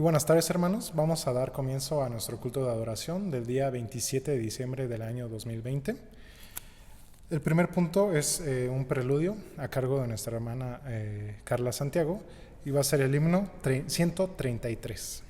buenas tardes, hermanos. Vamos a dar comienzo a nuestro culto de adoración del día 27 de diciembre del año 2020. El primer punto es un preludio a cargo de nuestra hermana Carla Santiago y va a ser el himno 133.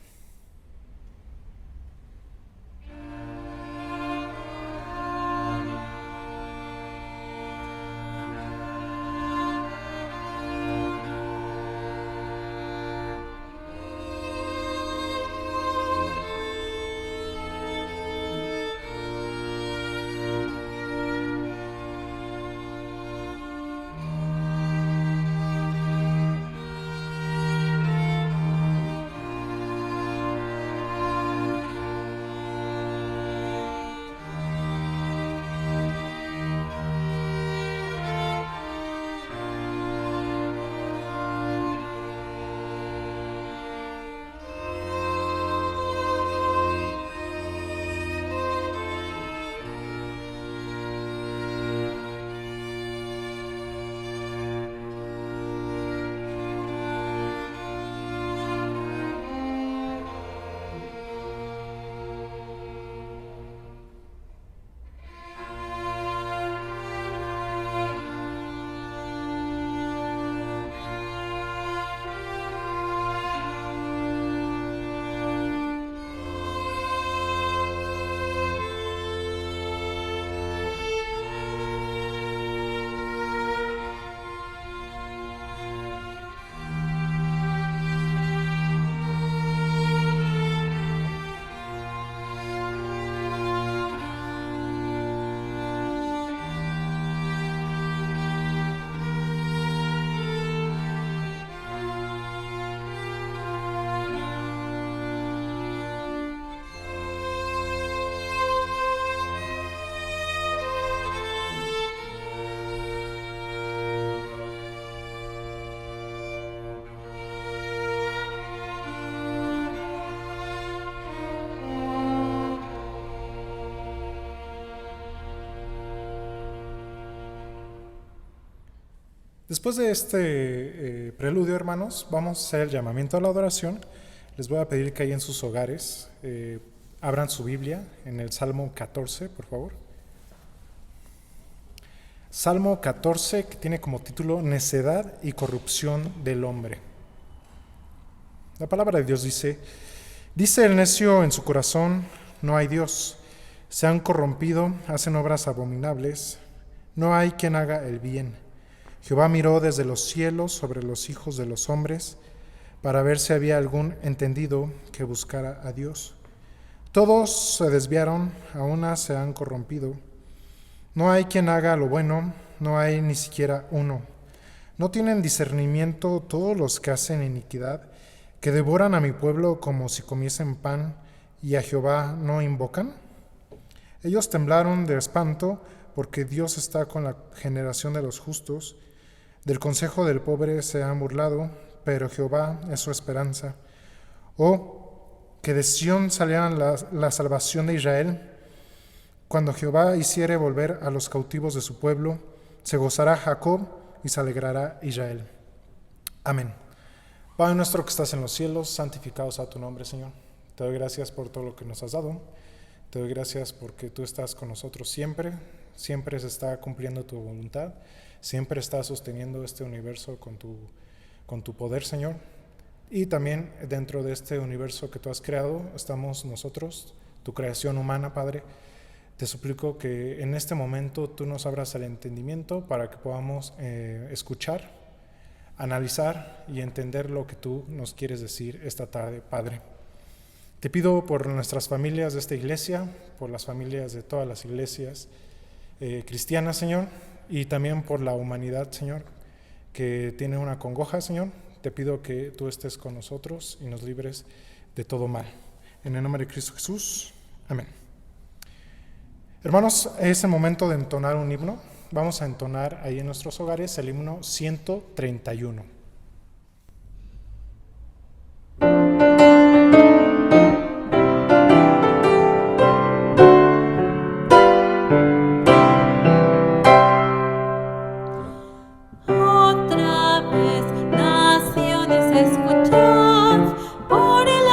Después de este preludio, hermanos, vamos a hacer el llamamiento a la adoración. Les voy a pedir que ahí en sus hogares abran su Biblia en el Salmo 14, por favor. Salmo 14, que tiene como título Necedad y corrupción del hombre. La palabra de Dios dice el necio en su corazón, no hay Dios. Se han corrompido, hacen obras abominables, no hay quien haga el bien. Jehová miró desde los cielos sobre los hijos de los hombres para ver si había algún entendido que buscara a Dios. Todos se desviaron, a una se han corrompido. No hay quien haga lo bueno, no hay ni siquiera uno. No tienen discernimiento todos los que hacen iniquidad, que devoran a mi pueblo como si comiesen pan y a Jehová no invocan. Ellos temblaron de espanto porque Dios está con la generación de los justos. Del consejo del pobre se han burlado, pero Jehová es su esperanza. Oh, que de Sión saliera la salvación de Israel. Cuando Jehová hiciere volver a los cautivos de su pueblo, se gozará Jacob y se alegrará Israel. Amén. Padre nuestro que estás en los cielos, santificado sea tu nombre, Señor. Te doy gracias por todo lo que nos has dado. Te doy gracias porque tú estás con nosotros siempre. Siempre se está cumpliendo tu voluntad. Siempre estás sosteniendo este universo con tu poder, Señor. Y también dentro de este universo que tú has creado, estamos nosotros, tu creación humana, Padre. Te suplico que en este momento tú nos abras el entendimiento para que podamos escuchar, analizar y entender lo que tú nos quieres decir esta tarde, Padre. Te pido por nuestras familias de esta iglesia, por las familias de todas las iglesias cristianas, Señor, y también por la humanidad, Señor, que tiene una congoja, Señor. Te pido que tú estés con nosotros y nos libres de todo mal. En el nombre de Cristo Jesús. Amén. Hermanos, es el momento de entonar un himno. Vamos a entonar ahí en nuestros hogares el himno 131. Otra vez, naciones, escuchad, por el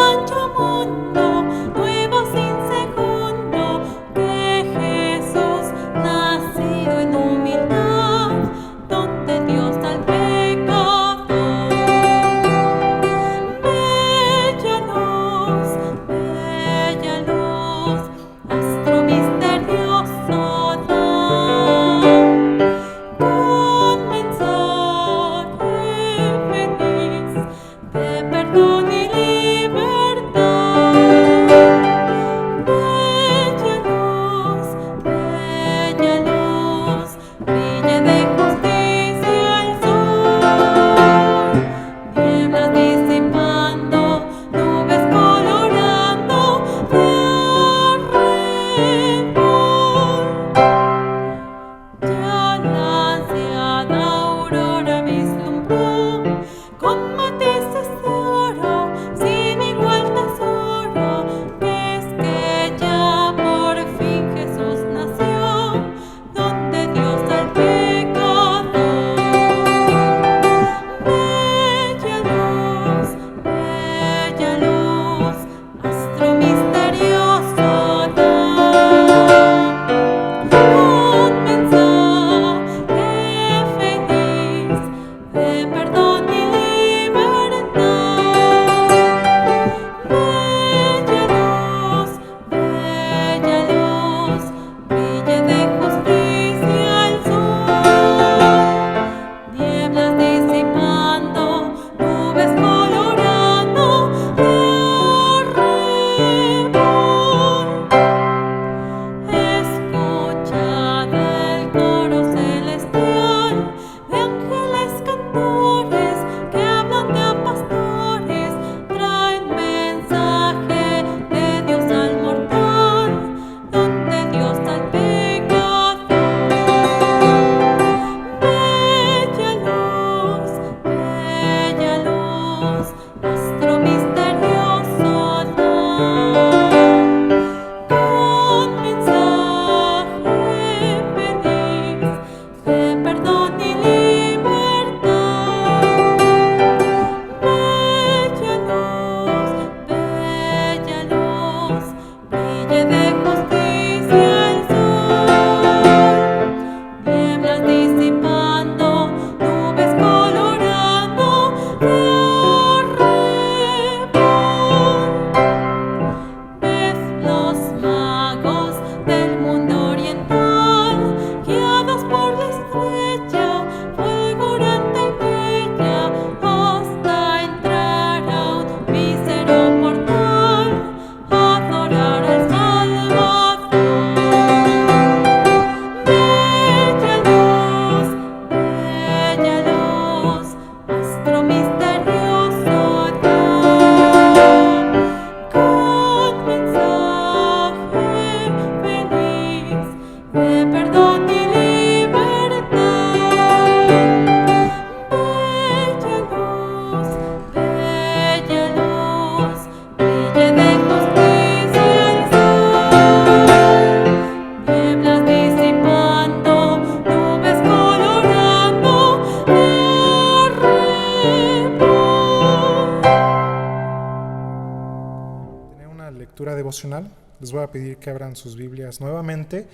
lectura devocional. Les voy a pedir que abran sus Biblias nuevamente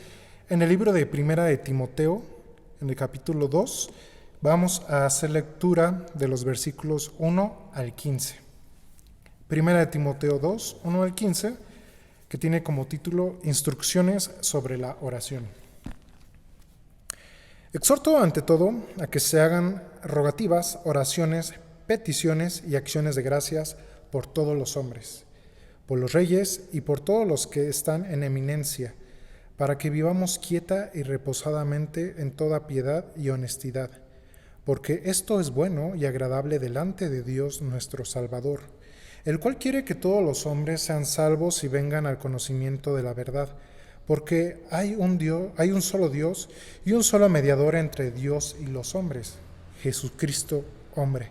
en el libro de Primera de Timoteo, en el capítulo 2. Vamos a hacer lectura de los versículos 1 al 15. Primera de Timoteo 2, 1 al 15, que tiene como título Instrucciones sobre la oración. Exhorto ante todo a que se hagan rogativas, oraciones, peticiones y acciones de gracias por todos los hombres, por los reyes y por todos los que están en eminencia, para que vivamos quieta y reposadamente en toda piedad y honestidad, porque esto es bueno y agradable delante de Dios nuestro Salvador, el cual quiere que todos los hombres sean salvos y vengan al conocimiento de la verdad, porque hay un solo Dios y un solo mediador entre Dios y los hombres, Jesucristo hombre,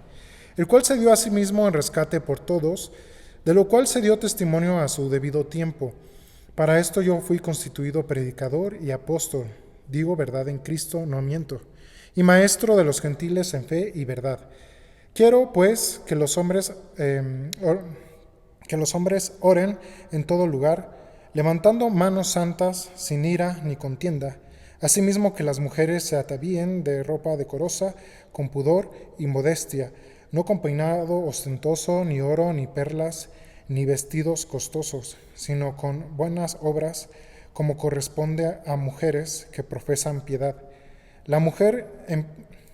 el cual se dio a sí mismo en rescate por todos, de lo cual se dio testimonio a su debido tiempo. Para esto yo fui constituido predicador y apóstol, digo verdad en Cristo, no miento, y maestro de los gentiles en fe y verdad. Quiero, pues, que los hombres oren en todo lugar, levantando manos santas, sin ira ni contienda. Asimismo que las mujeres se atavíen de ropa decorosa, con pudor y modestia, no con peinado ostentoso, ni oro, ni perlas, ni vestidos costosos, sino con buenas obras, como corresponde a mujeres que profesan piedad. La mujer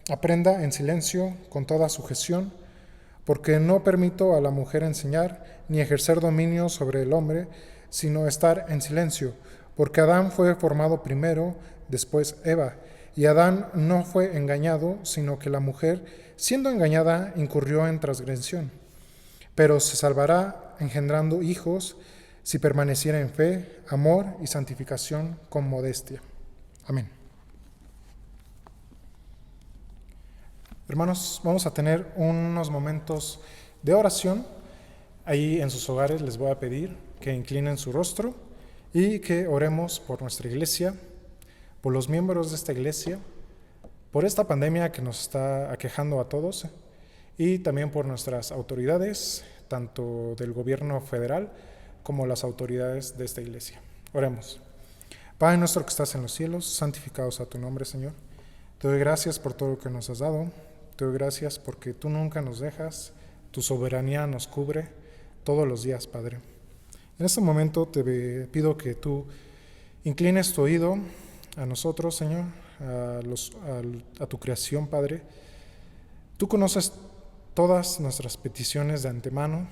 aprenda en silencio, con toda sujeción, porque no permito a la mujer enseñar, ni ejercer dominio sobre el hombre, sino estar en silencio, porque Adán fue formado primero, después Eva, y Adán no fue engañado, sino que la mujer, siendo engañada, incurrió en transgresión. Pero se salvará engendrando hijos, si permaneciera en fe, amor y santificación con modestia. Amén. Hermanos, vamos a tener unos momentos de oración. Ahí en sus hogares les voy a pedir que inclinen su rostro y que oremos por nuestra iglesia, por los miembros de esta iglesia, por esta pandemia que nos está aquejando a todos y también por nuestras autoridades, tanto del gobierno federal como las autoridades de esta iglesia. Oremos. Padre nuestro que estás en los cielos, santificado sea tu nombre, Señor. Te doy gracias por todo lo que nos has dado. Te doy gracias porque tú nunca nos dejas, tu soberanía nos cubre todos los días, Padre. En este momento te pido que tú inclines tu oído a nosotros, Señor, a tu creación, Padre. Tú conoces todas nuestras peticiones de antemano,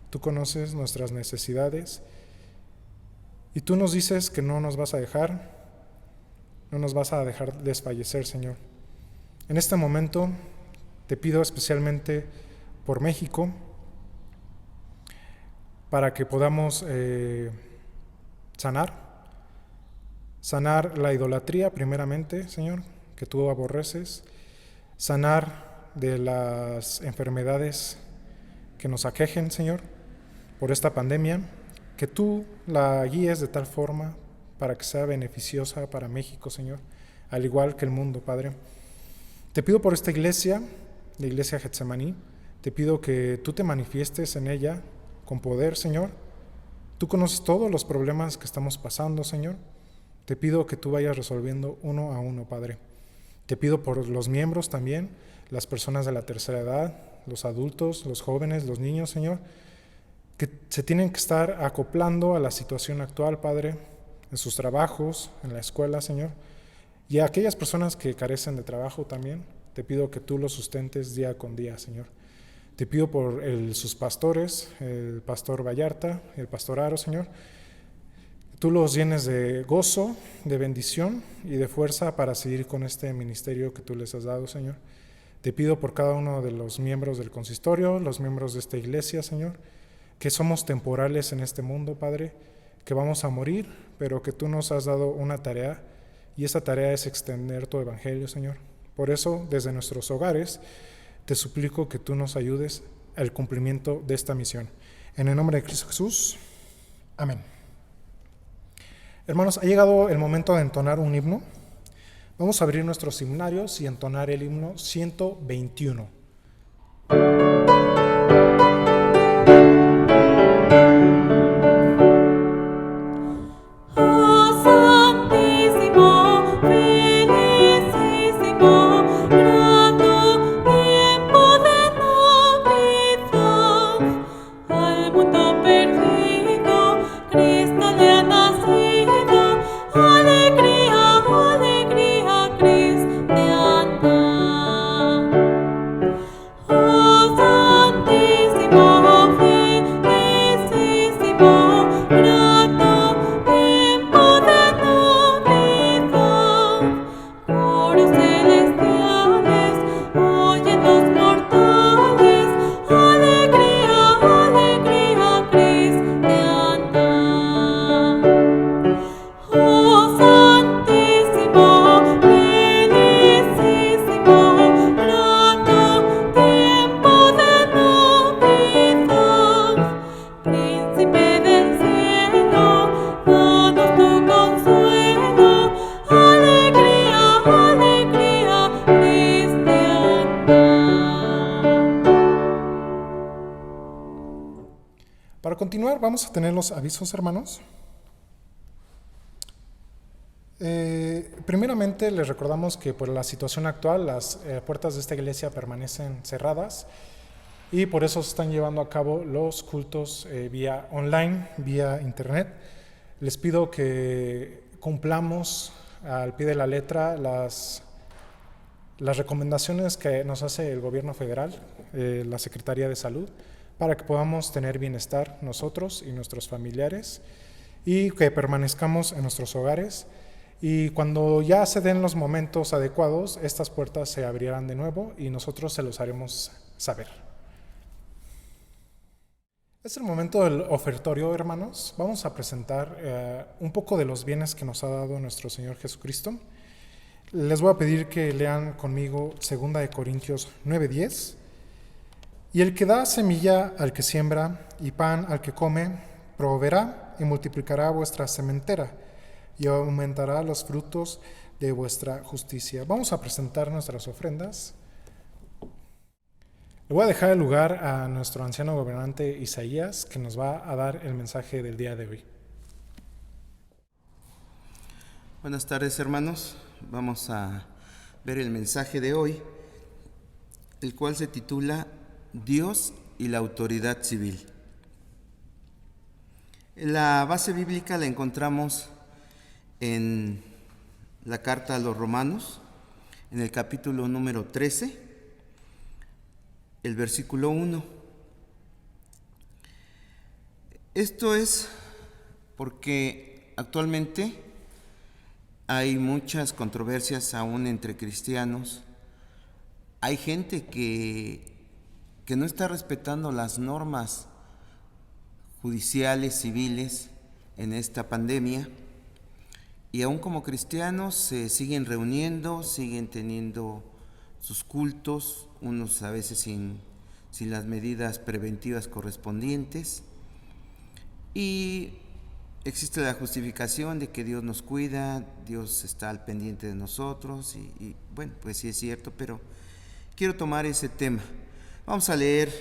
tú conoces nuestras necesidades y tú nos dices que no nos vas a dejar desfallecer, Señor. En este momento te pido especialmente por México, para que podamos sanar la idolatría primeramente, Señor, que tú aborreces, sanar de las enfermedades que nos aquejen, Señor, por esta pandemia, que tú la guíes de tal forma para que sea beneficiosa para México, Señor, al igual que el mundo, Padre. Te pido por esta iglesia, la iglesia Getsemaní, te pido que tú te manifiestes en ella con poder, Señor. Tú conoces todos los problemas que estamos pasando, Señor. Te pido que tú vayas resolviendo uno a uno, Padre. Te pido por los miembros también, las personas de la tercera edad, los adultos, los jóvenes, los niños, Señor, que se tienen que estar acoplando a la situación actual, Padre, en sus trabajos, en la escuela, Señor. Y a aquellas personas que carecen de trabajo también, te pido que tú los sustentes día con día, Señor. Te pido por sus pastores, el pastor Vallarta, el pastor Aro, Señor. Tú los llenes de gozo, de bendición y de fuerza para seguir con este ministerio que tú les has dado, Señor. Te pido por cada uno de los miembros del consistorio, los miembros de esta iglesia, Señor, que somos temporales en este mundo, Padre, que vamos a morir, pero que tú nos has dado una tarea, y esa tarea es extender tu evangelio, Señor. Por eso, desde nuestros hogares, te suplico que tú nos ayudes al cumplimiento de esta misión. En el nombre de Cristo Jesús, amén. Hermanos, ha llegado el momento de entonar un himno. Vamos a abrir nuestros himnarios y entonar el himno 121. Para continuar, vamos a tener los avisos, hermanos. Primeramente, les recordamos que por la situación actual, las puertas de esta iglesia permanecen cerradas y por eso se están llevando a cabo los cultos vía online, vía internet. Les pido que cumplamos al pie de la letra las recomendaciones que nos hace el gobierno federal, la Secretaría de Salud, para que podamos tener bienestar nosotros y nuestros familiares y que permanezcamos en nuestros hogares. Y cuando ya se den los momentos adecuados, estas puertas se abrirán de nuevo y nosotros se los haremos saber. Es el momento del ofertorio, hermanos. Vamos a presentar un poco de los bienes que nos ha dado nuestro Señor Jesucristo. Les voy a pedir que lean conmigo 2 Corintios 9:10. Y el que da semilla al que siembra y pan al que come, proveerá y multiplicará vuestra sementera y aumentará los frutos de vuestra justicia. Vamos a presentar nuestras ofrendas. Le voy a dejar el lugar a nuestro anciano gobernante Isaías, que nos va a dar el mensaje del día de hoy. Buenas tardes, hermanos. Vamos a ver el mensaje de hoy, el cual se titula Dios y la autoridad civil. La base bíblica la encontramos en la carta a los Romanos, en el capítulo número 13, el versículo 1. Esto es porque actualmente hay muchas controversias aún entre cristianos. Hay gente que no está respetando las normas judiciales, civiles en esta pandemia, y aún como cristianos se siguen reuniendo, siguen teniendo sus cultos, unos a veces sin las medidas preventivas correspondientes, y existe la justificación de que Dios nos cuida, Dios está al pendiente de nosotros, y bueno, pues sí es cierto, pero quiero tomar ese tema. Vamos a leer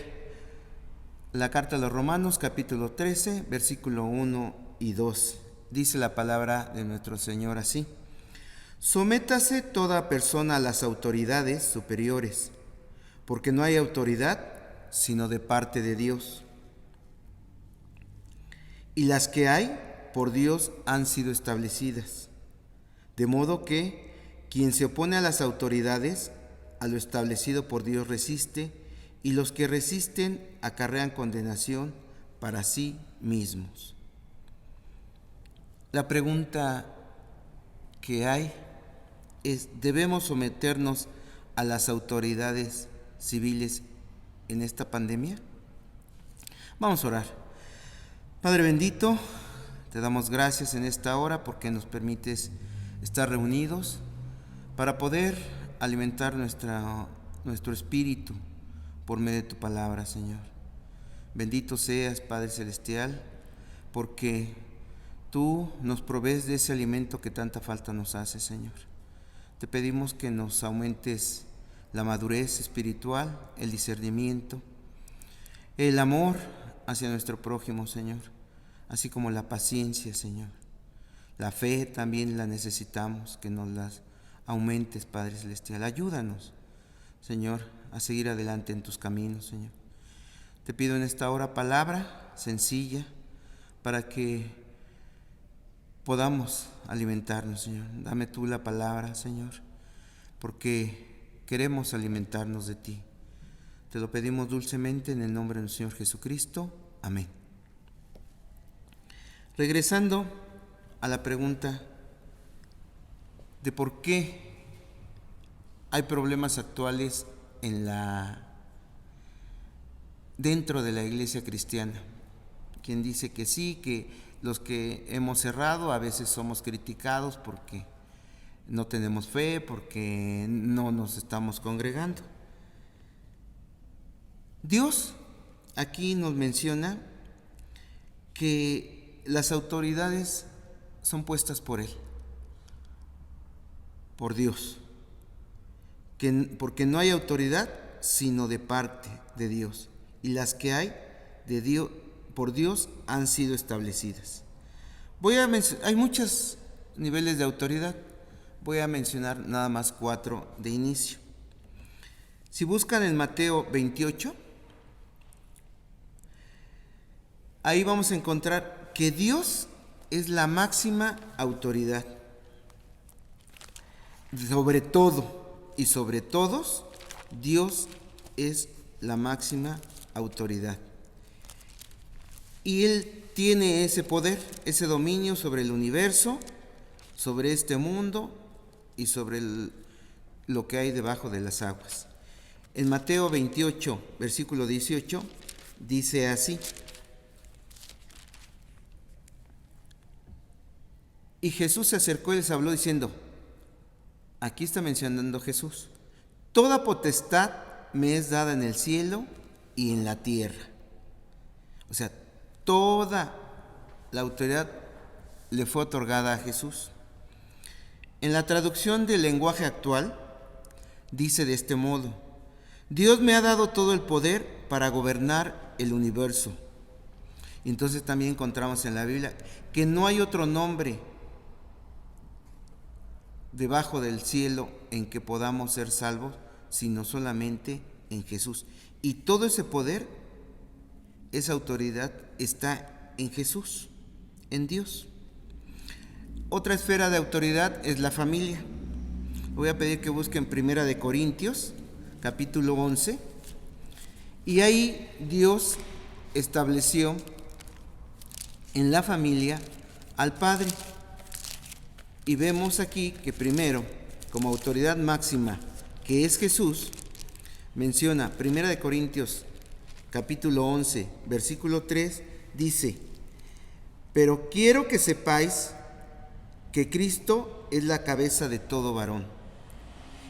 la carta a los Romanos, capítulo 13, versículo 1 y 2. Dice la palabra de nuestro Señor así: Sométase toda persona a las autoridades superiores, porque no hay autoridad sino de parte de Dios. Y las que hay por Dios han sido establecidas. De modo que quien se opone a las autoridades, a lo establecido por Dios resiste, y los que resisten acarrean condenación para sí mismos. La pregunta que hay es: ¿debemos someternos a las autoridades civiles en esta pandemia? Vamos a orar. Padre bendito, te damos gracias en esta hora porque nos permites estar reunidos para poder alimentar nuestro espíritu por medio de tu palabra, Señor. Bendito seas, Padre Celestial, porque tú nos provees de ese alimento que tanta falta nos hace, Señor. Te pedimos que nos aumentes la madurez espiritual, el discernimiento, el amor hacia nuestro prójimo, Señor, así como la paciencia, Señor. La fe también la necesitamos, que nos las aumentes, Padre Celestial. Ayúdanos, Señor, a seguir adelante en tus caminos, Señor. Te pido en esta hora palabra sencilla para que podamos alimentarnos, Señor. Dame tú la palabra, Señor, porque queremos alimentarnos de ti. Te lo pedimos dulcemente en el nombre del Señor Jesucristo. Amén. Regresando a la pregunta de por qué hay problemas actuales dentro de la iglesia cristiana. Quien dice que sí, que los que hemos cerrado a veces somos criticados porque no tenemos fe, porque no nos estamos congregando. Dios aquí nos menciona que las autoridades son puestas por Él, por Dios, porque no hay autoridad sino de parte de Dios, y las que hay de Dios, por Dios han sido establecidas. Hay muchos niveles de autoridad, voy a mencionar nada más 4 de inicio. Si buscan en Mateo 28, ahí vamos a encontrar que Dios es la máxima autoridad. Sobre todo y sobre todos, Dios es la máxima autoridad. Y Él tiene ese poder, ese dominio sobre el universo, sobre este mundo y sobre lo que hay debajo de las aguas. En Mateo 28, versículo 18, dice así: y Jesús se acercó y les habló diciendo, aquí está mencionando Jesús, toda potestad me es dada en el cielo y en la tierra. O sea, toda la autoridad le fue otorgada a Jesús. En la traducción del lenguaje actual, dice de este modo: Dios me ha dado todo el poder para gobernar el universo. Y entonces también encontramos en la Biblia que no hay otro nombre debajo del cielo en que podamos ser salvos, sino solamente en Jesús. Y todo ese poder, esa autoridad está en Jesús, en Dios. Otra esfera de autoridad es la familia. Voy a pedir que busquen 1 Corintios, capítulo 11. Y ahí Dios estableció en la familia al Padre. Y vemos aquí que primero, como autoridad máxima, que es Jesús, menciona 1 Corintios capítulo 11, versículo 3, dice: pero quiero que sepáis que Cristo es la cabeza de todo varón,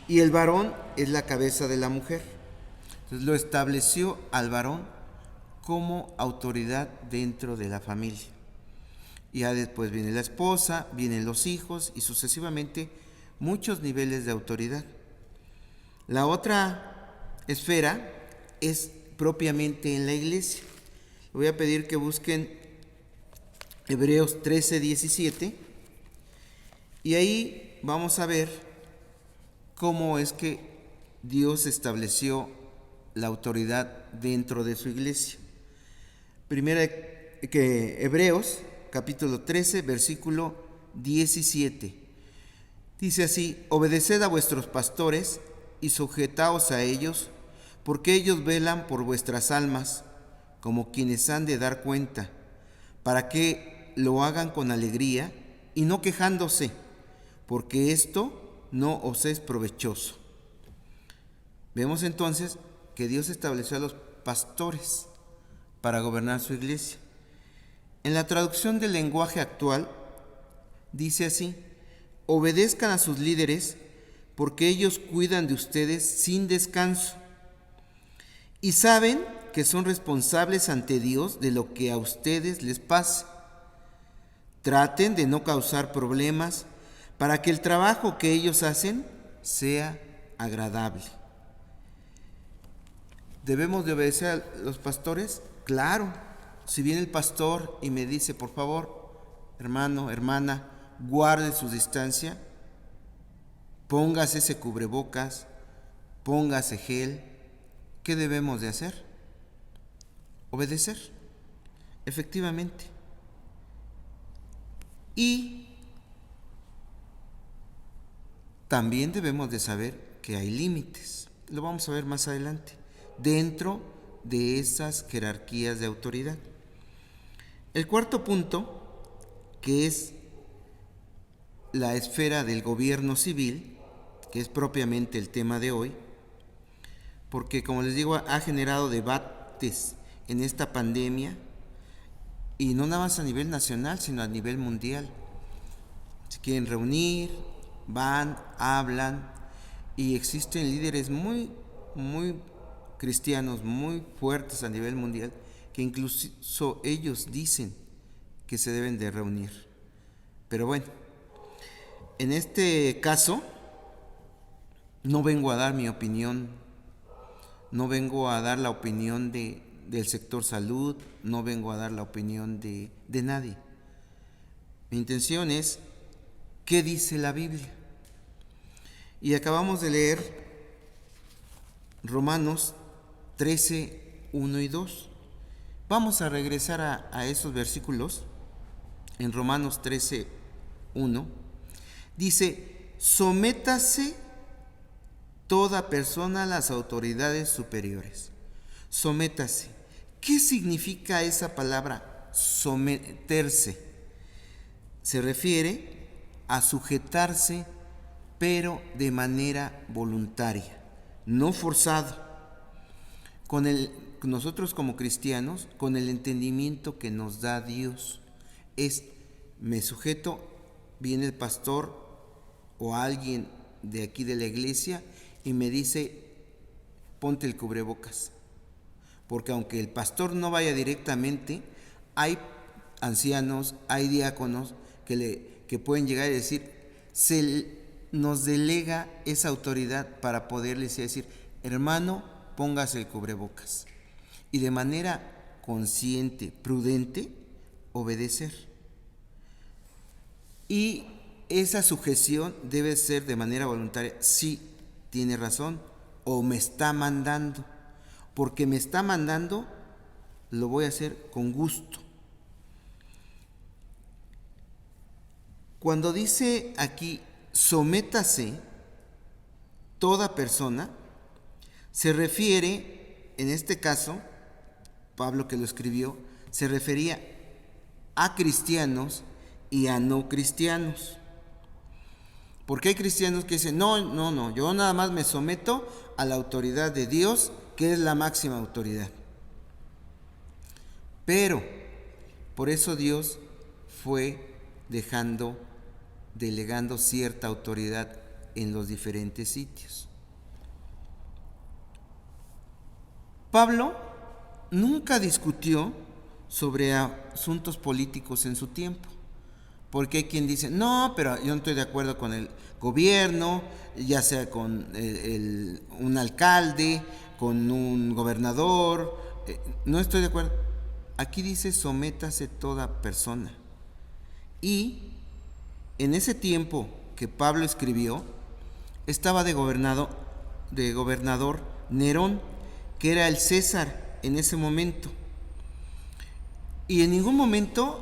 y el varón es la cabeza de la mujer. Entonces lo estableció al varón como autoridad dentro de la familia. Y ya después viene la esposa, vienen los hijos y sucesivamente muchos niveles de autoridad. La otra esfera es propiamente en la iglesia. Voy a pedir que busquen Hebreos 13, 17 y ahí vamos a ver cómo es que Dios estableció la autoridad dentro de su iglesia. Hebreos capítulo 13, versículo 17. Dice así: obedeced a vuestros pastores y sujetaos a ellos, porque ellos velan por vuestras almas, como quienes han de dar cuenta, para que lo hagan con alegría y no quejándose, porque esto no os es provechoso. Vemos entonces que Dios estableció a los pastores para gobernar su iglesia. En la traducción del lenguaje actual dice así: obedezcan a sus líderes porque ellos cuidan de ustedes sin descanso y saben que son responsables ante Dios de lo que a ustedes les pase. Traten de no causar problemas para que el trabajo que ellos hacen sea agradable. ¿Debemos de obedecer a los pastores? Claro. Si viene el pastor y me dice, por favor, hermano, hermana, guarde su distancia, póngase ese cubrebocas, póngase gel, ¿qué debemos de hacer? Obedecer, efectivamente. Y también debemos de saber que hay límites. Lo vamos a ver más adelante. dentro de esas jerarquías de autoridad. El cuarto punto, que es la esfera del gobierno civil, que es propiamente el tema de hoy, porque como les digo, ha generado debates en esta pandemia, y no nada más a nivel nacional, sino a nivel mundial. Se quieren reunir, van, hablan, y existen líderes muy cristianos, muy fuertes a nivel mundial, que incluso ellos dicen que se deben de reunir. Pero bueno, en este caso no vengo a dar mi opinión, no vengo a dar la opinión del sector salud, no vengo a dar la opinión de nadie. Mi intención es qué dice la Biblia. Y acabamos de leer Romanos 13, 1 y 2. Vamos a regresar a esos versículos. En Romanos 13, 1 dice: sométase toda persona a las autoridades superiores. Sométase. ¿Qué significa esa palabra someterse? Se refiere a sujetarse, pero de manera voluntaria, no forzado. Nosotros como cristianos, con el entendimiento que nos da Dios, me sujeto, viene el pastor o alguien de aquí de la iglesia y me dice: ponte el cubrebocas. Porque aunque el pastor no vaya directamente, hay ancianos, hay diáconos que pueden llegar y decir, nos delega esa autoridad para poderles decir: hermano, póngase el cubrebocas. Y de manera consciente, prudente, obedecer. Y esa sujeción debe ser de manera voluntaria. Sí, tiene razón, o me está mandando. Porque me está mandando, lo voy a hacer con gusto. Cuando dice aquí, sométase toda persona, se refiere, en este caso, Pablo que lo escribió, se refería a cristianos y a no cristianos. Porque hay cristianos que dicen, no, yo nada más me someto a la autoridad de Dios, que es la máxima autoridad. Pero por eso Dios fue delegando cierta autoridad en los diferentes sitios. Pablo nunca discutió sobre asuntos políticos en su tiempo, porque hay quien dice, no, pero yo no estoy de acuerdo con el gobierno, ya sea con un alcalde, con un gobernador, no estoy de acuerdo. Aquí dice, sométase toda persona. Y en ese tiempo que Pablo escribió, estaba de gobernador Nerón, que era el César en ese momento. Y en ningún momento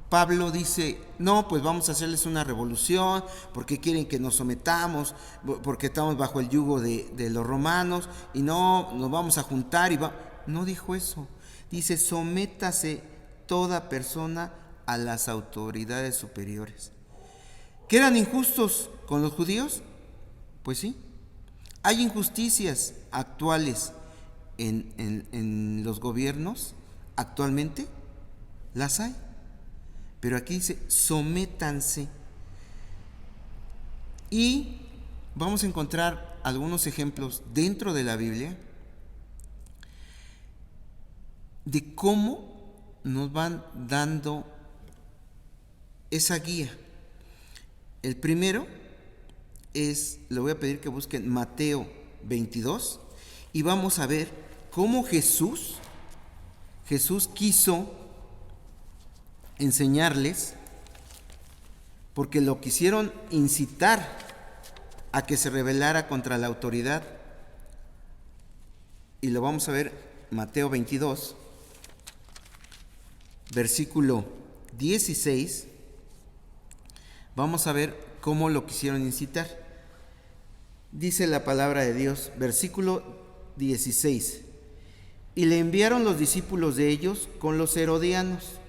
Pablo dice, no, pues vamos a hacerles una revolución, porque quieren que nos sometamos, porque estamos bajo el yugo de los romanos, y no, nos vamos a juntar. No dijo eso. Dice, sométase toda persona a las autoridades superiores. ¿Que eran injustos con los judíos? Pues sí. Hay injusticias actuales en los gobiernos, actualmente las hay. Pero aquí dice, sométanse. Y vamos a encontrar algunos ejemplos dentro de la Biblia de cómo nos van dando esa guía. El primero es, le voy a pedir que busquen Mateo 22 y vamos a ver cómo Jesús quiso enseñarles, porque lo quisieron incitar a que se rebelara contra la autoridad. Y lo vamos a ver, Mateo 22, versículo 16. Vamos a ver cómo lo quisieron incitar. Dice la palabra de Dios, versículo 16. Y le enviaron los discípulos de ellos con los herodianos.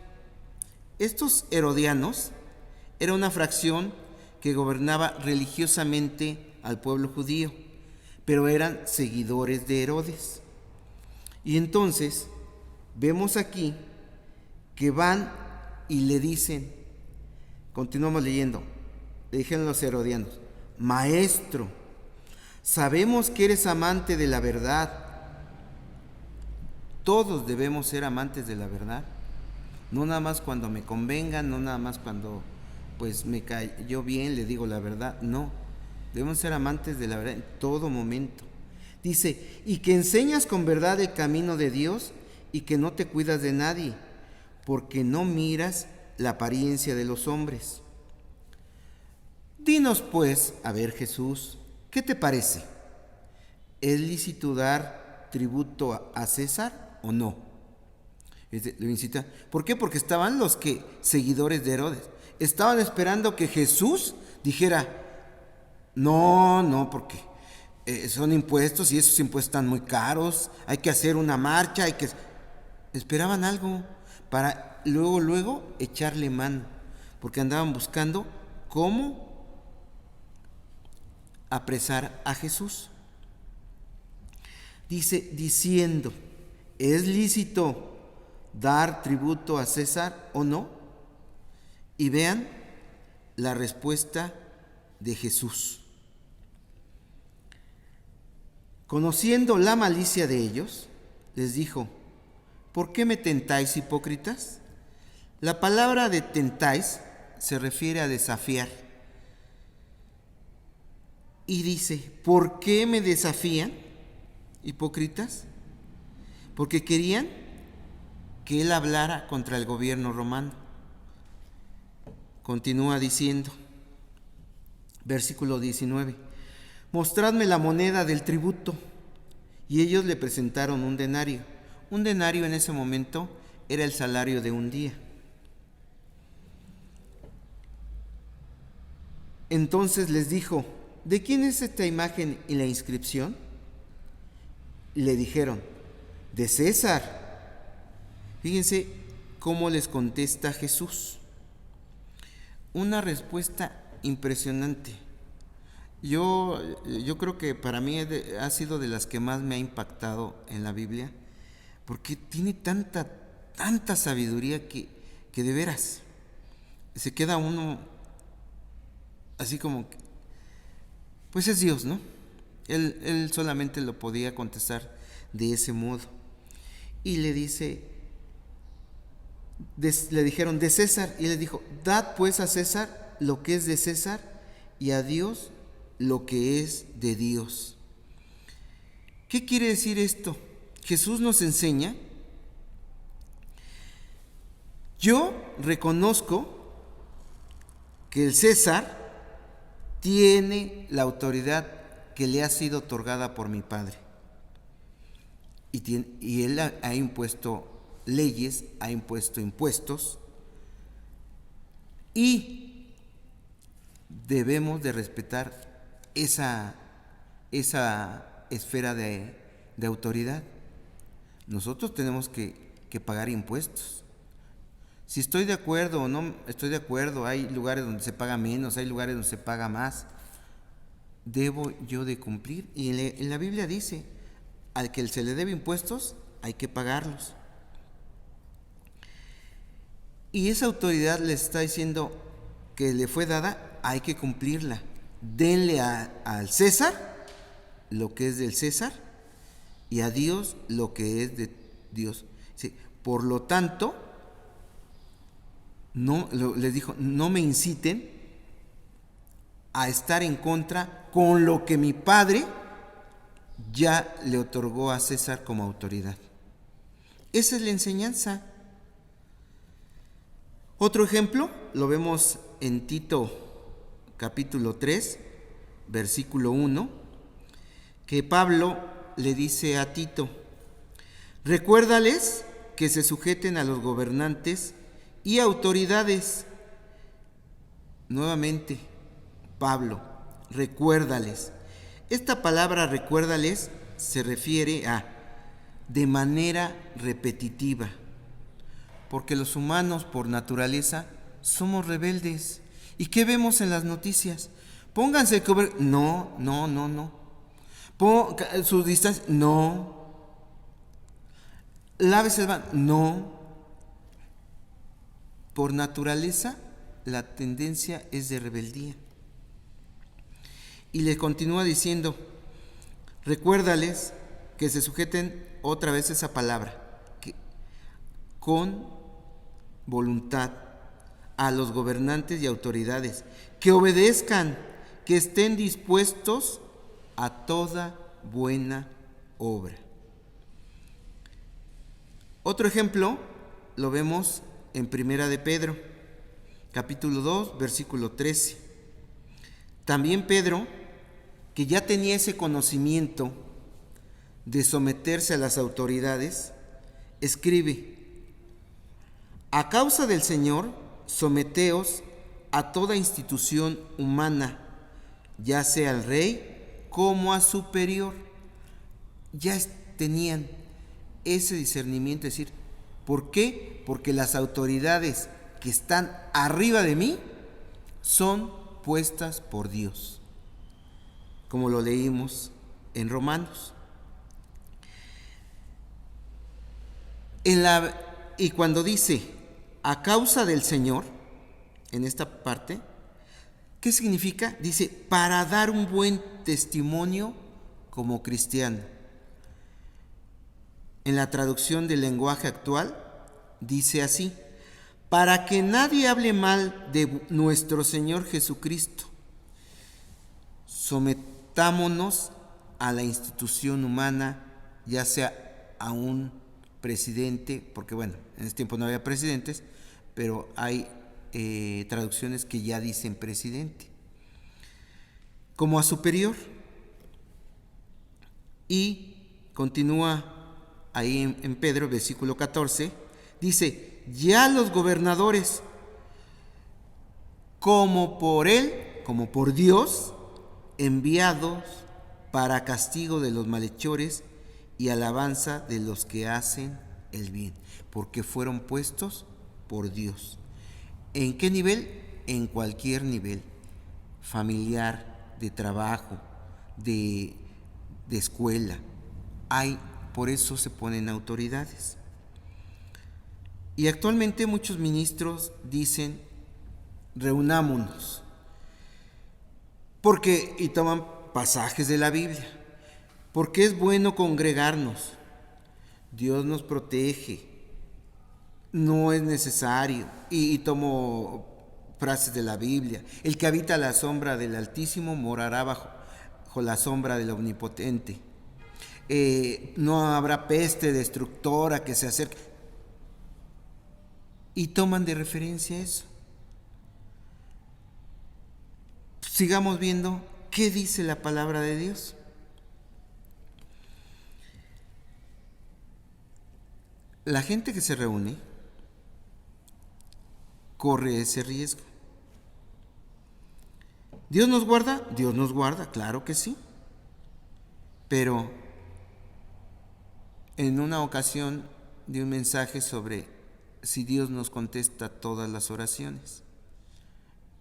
Estos herodianos era una fracción que gobernaba religiosamente al pueblo judío, pero eran seguidores de Herodes. Y entonces vemos aquí que van y le dicen, continuamos leyendo, le dijeron los herodianos: Maestro, sabemos que eres amante de la verdad. Todos debemos ser amantes de la verdad, no nada más cuando me convenga, no nada más cuando pues me cayó bien le digo la verdad, no, debemos ser amantes de la verdad en todo momento. Dice, y que enseñas con verdad el camino de Dios y que no te cuidas de nadie, porque no miras la apariencia de los hombres. Dinos pues, a ver Jesús, ¿qué te parece? ¿Es lícito dar tributo a César o no? Le incita. ¿Por qué? Porque estaban los seguidores de Herodes. Estaban esperando que Jesús dijera, no, porque son impuestos y esos impuestos están muy caros, hay que hacer una marcha, esperaban algo para luego echarle mano, porque andaban buscando cómo apresar a Jesús. Dice, diciendo, ¿es lícito dar tributo a César o no? Y vean la respuesta de Jesús. Conociendo la malicia de ellos, les dijo, ¿por qué me tentáis, hipócritas? La palabra de tentáis se refiere a desafiar. Y dice, ¿por qué me desafían, hipócritas? Porque querían que él hablara contra el gobierno romano. Continúa diciendo, versículo 19, mostradme la moneda del tributo. Y ellos le presentaron un denario. Un denario en ese momento era el salario de un día. Entonces les dijo, ¿de quién es esta imagen y la inscripción? Y le dijeron, de César. Fíjense cómo les contesta Jesús. Una respuesta impresionante. Yo creo que para mí ha sido de las que más me ha impactado en la Biblia, porque tiene tanta sabiduría que de veras se queda uno así como, pues es Dios, ¿no? Él solamente lo podía contestar de ese modo. Y le dice, le dijeron de César, y le dijo, dad pues a César lo que es de César y a Dios lo que es de Dios. ¿Qué quiere decir esto? Jesús nos enseña, yo reconozco que el César tiene la autoridad que le ha sido otorgada por mi Padre. Y él ha impuesto leyes, ha impuesto impuestos, y debemos de respetar esa esfera de autoridad. Nosotros tenemos que pagar impuestos. Si estoy de acuerdo o no estoy de acuerdo, hay lugares donde se paga menos, hay lugares donde se paga más, debo yo de cumplir. Y en la Biblia dice, al que se le debe impuestos, hay que pagarlos. Y esa autoridad le está diciendo que le fue dada, hay que cumplirla. Denle al César lo que es del César y a Dios lo que es de Dios. Sí, por lo tanto, les dijo, no me inciten a estar en contra con lo que mi Padre ya le otorgó a César como autoridad. Esa es la enseñanza. Otro ejemplo lo vemos en Tito capítulo 3, versículo 1, que Pablo le dice a Tito, recuérdales que se sujeten a los gobernantes y autoridades. Nuevamente, Pablo, recuérdales. Esta palabra recuérdales se refiere a de manera repetitiva, porque los humanos por naturaleza somos rebeldes. ¿Y qué vemos en las noticias? Pónganse no. Su distancia, no. Lávese el baño, no. Por naturaleza, la tendencia es de rebeldía. Y le continúa diciendo, recuérdales que se sujeten otra vez esa palabra, que con voluntad a los gobernantes y autoridades, que obedezcan, que estén dispuestos a toda buena obra. Otro ejemplo lo vemos en Primera de Pedro, capítulo 2, versículo 13. También Pedro, que ya tenía ese conocimiento de someterse a las autoridades, escribe: a causa del Señor, someteos a toda institución humana, ya sea al rey como a superior. Ya tenían ese discernimiento, es decir, ¿por qué? Porque las autoridades que están arriba de mí son puestas por Dios, como lo leímos en Romanos. Y cuando dice a causa del Señor, en esta parte, ¿qué significa? Dice, para dar un buen testimonio como cristiano. En la traducción del lenguaje actual, dice así: para que nadie hable mal de nuestro Señor Jesucristo, sometámonos a la institución humana, ya sea a un presidente, porque bueno, en ese tiempo no había presidentes, pero hay traducciones que ya dicen presidente, como a superior. Y continúa ahí en Pedro, versículo 14, dice, ya los gobernadores, como por él, como por Dios, enviados para castigo de los malhechores y alabanza de los que hacen el bien, porque fueron puestos por Dios. ¿En qué nivel? En cualquier nivel, familiar, de trabajo, de escuela. Por eso se ponen autoridades. Y actualmente muchos ministros dicen, reunámonos, y toman pasajes de la Biblia, porque es bueno congregarnos, Dios nos protege, no es necesario, y tomo frases de la Biblia, el que habita la sombra del Altísimo morará bajo la sombra del Omnipotente, no habrá peste destructora que se acerque, y toman de referencia eso. Sigamos viendo qué dice la palabra de Dios. La gente que se reúne corre ese riesgo. ¿Dios nos guarda? Dios nos guarda, claro que sí. Pero en una ocasión di un mensaje sobre si Dios nos contesta todas las oraciones.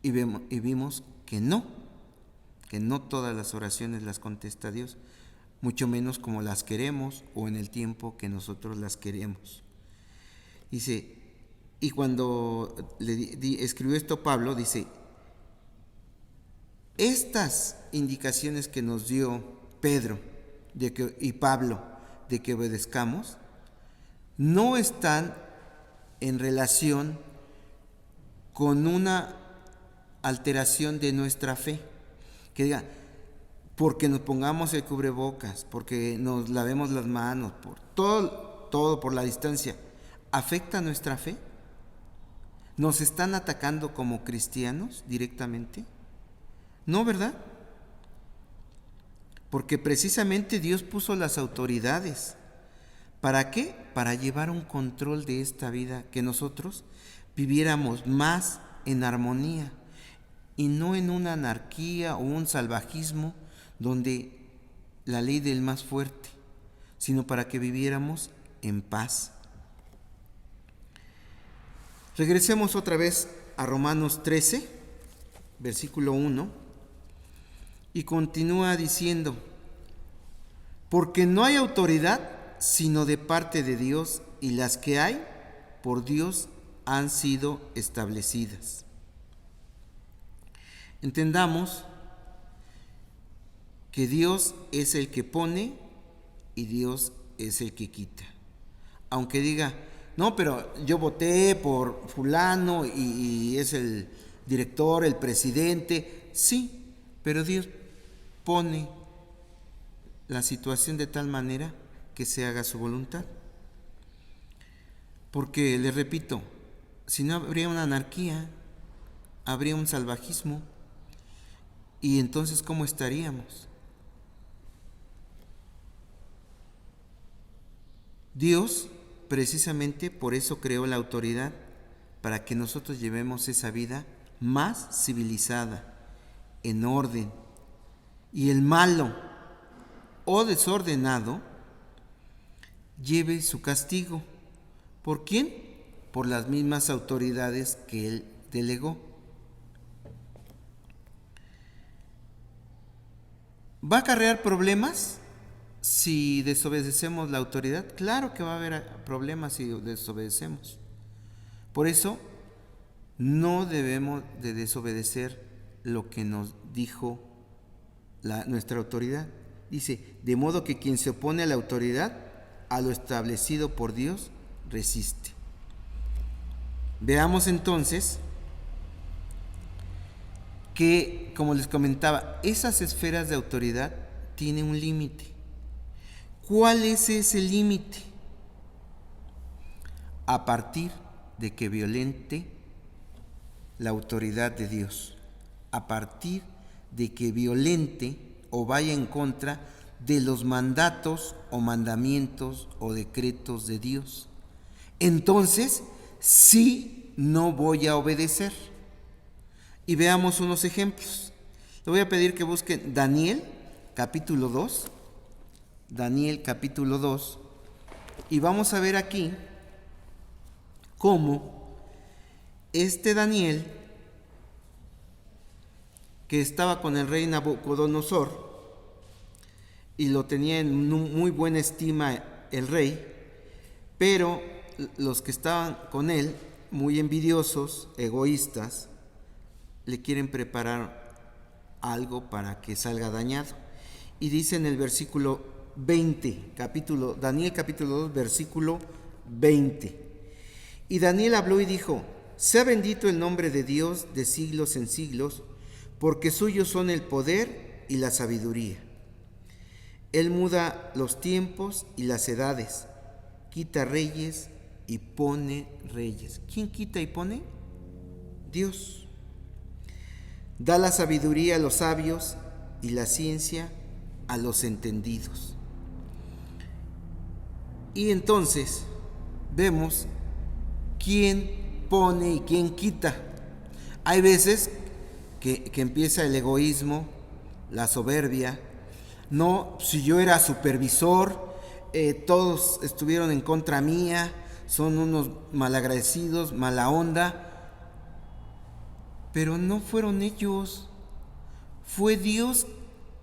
Y vimos que no todas las oraciones las contesta Dios, mucho menos como las queremos o en el tiempo que nosotros las queremos. Dice, y cuando escribió esto Pablo, dice, estas indicaciones que nos dio Pedro y Pablo de que obedezcamos, no están en relación con una alteración de nuestra fe, que diga, porque nos pongamos el cubrebocas, porque nos lavemos las manos, por todo por la distancia, ¿afecta nuestra fe? ¿Nos están atacando como cristianos directamente? No, ¿verdad? Porque precisamente Dios puso las autoridades. ¿Para qué? Para llevar un control de esta vida, que nosotros viviéramos más en armonía y no en una anarquía o un salvajismo donde la ley del más fuerte. sino para que viviéramos en paz. Regresemos otra vez a Romanos 13, versículo 1, y continúa diciendo: porque no hay autoridad sino de parte de Dios, y las que hay por Dios han sido establecidas. Entendamos que Dios es el que pone y Dios es el que quita. Aunque diga, no, pero yo voté por fulano y es el director, el presidente. Sí, pero Dios pone la situación de tal manera que se haga su voluntad. Porque, les repito, si no habría una anarquía, habría un salvajismo. ¿Y entonces cómo estaríamos? Dios precisamente por eso creó la autoridad, para que nosotros llevemos esa vida más civilizada, en orden. Y el malo o desordenado lleve su castigo. ¿Por quién? Por las mismas autoridades que él delegó. ¿Va a acarrear problemas si desobedecemos la autoridad? Claro que va a haber problemas si desobedecemos. Por eso no debemos de desobedecer lo que nos dijo nuestra autoridad. Dice, de modo que quien se opone a la autoridad, a lo establecido por Dios, resiste. Veamos entonces que, como les comentaba, esas esferas de autoridad tienen un límite. ¿Cuál es ese límite? A partir de que violente la autoridad de Dios, a partir de que violente o vaya en contra de los mandatos o mandamientos o decretos de Dios. Entonces, sí, no voy a obedecer. Y veamos unos ejemplos. Le voy a pedir que busquen Daniel, capítulo 2. Daniel, capítulo 2. Y vamos a ver aquí cómo este Daniel, que estaba con el rey Nabucodonosor, y lo tenía en muy buena estima el rey, pero los que estaban con él, muy envidiosos, egoístas, le quieren preparar algo para que salga dañado. Y dice en el versículo 20, Daniel capítulo 2, versículo 20. Y Daniel habló y dijo: sea bendito el nombre de Dios de siglos en siglos, porque suyos son el poder y la sabiduría. Él muda los tiempos y las edades, quita reyes y pone reyes. ¿Quién quita y pone? Dios. Da la sabiduría a los sabios y la ciencia a los entendidos. Y entonces vemos quién pone y quién quita. Hay veces que empieza el egoísmo, la soberbia. No, si yo era supervisor, todos estuvieron en contra mía, son unos malagradecidos, mala onda. Pero no fueron ellos, fue Dios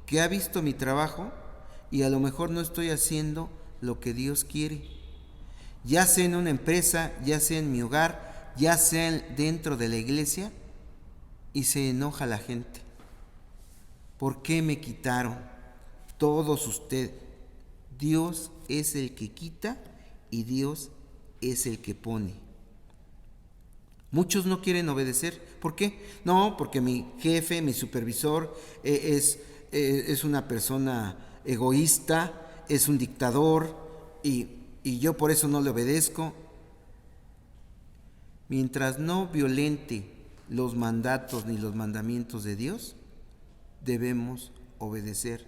que ha visto mi trabajo y a lo mejor no estoy haciendo lo que Dios quiere. Ya sea en una empresa, ya sea en mi hogar, ya sea dentro de la iglesia, y se enoja la gente. ¿Por qué me quitaron? Todos ustedes. Dios es el que quita y Dios es el que pone. Muchos no quieren obedecer. ¿Por qué? No, porque mi jefe, mi supervisor es una persona egoísta, es un dictador y yo por eso no le obedezco. Mientras no violente los mandatos ni los mandamientos de Dios, debemos obedecer,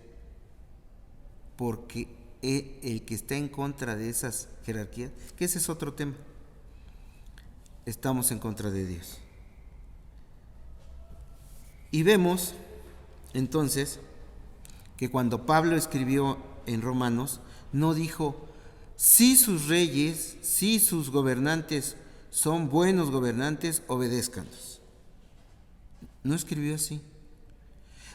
porque el que está en contra de esas jerarquías, que ese es otro tema, estamos en contra de Dios. Y vemos entonces que cuando Pablo escribió en Romanos, No dijo, si sus reyes, si sus gobernantes son buenos gobernantes, obedézcanlos. No escribió así.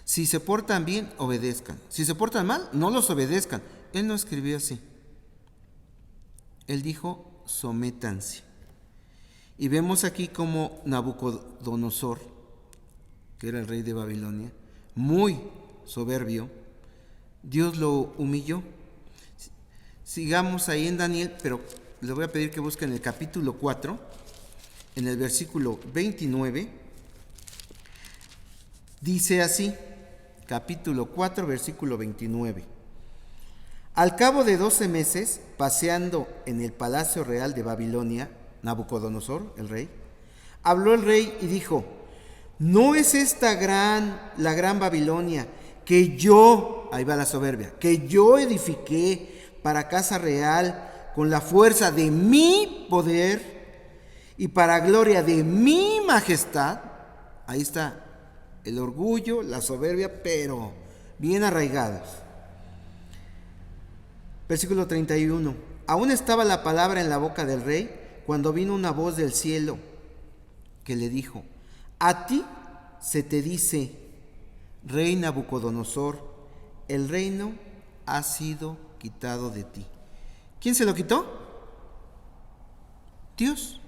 Si se portan bien, obedezcan. Si se portan mal, no los obedezcan. Él no escribió así. Él dijo, sométanse. Y vemos aquí como Nabucodonosor, que era el rey de Babilonia, muy soberbio, Dios lo humilló. Sigamos ahí en Daniel, pero le voy a pedir que busquen el capítulo 4, en el versículo 29. Dice así, capítulo 4, versículo 29. Al cabo de 12 meses, paseando en el palacio real de Babilonia, Nabucodonosor, el rey, habló el rey y dijo, ¿no es esta la gran Babilonia que yo, ahí va la soberbia, que yo edifiqué para casa real con la fuerza de mi poder y para gloria de mi majestad? Ahí está el orgullo, la soberbia, pero bien arraigados. Versículo 31. Aún estaba la palabra en la boca del rey cuando vino una voz del cielo que le dijo, a ti se te dice, rey Nabucodonosor, el reino ha sido quitado de ti. ¿Quién se lo quitó? Dios.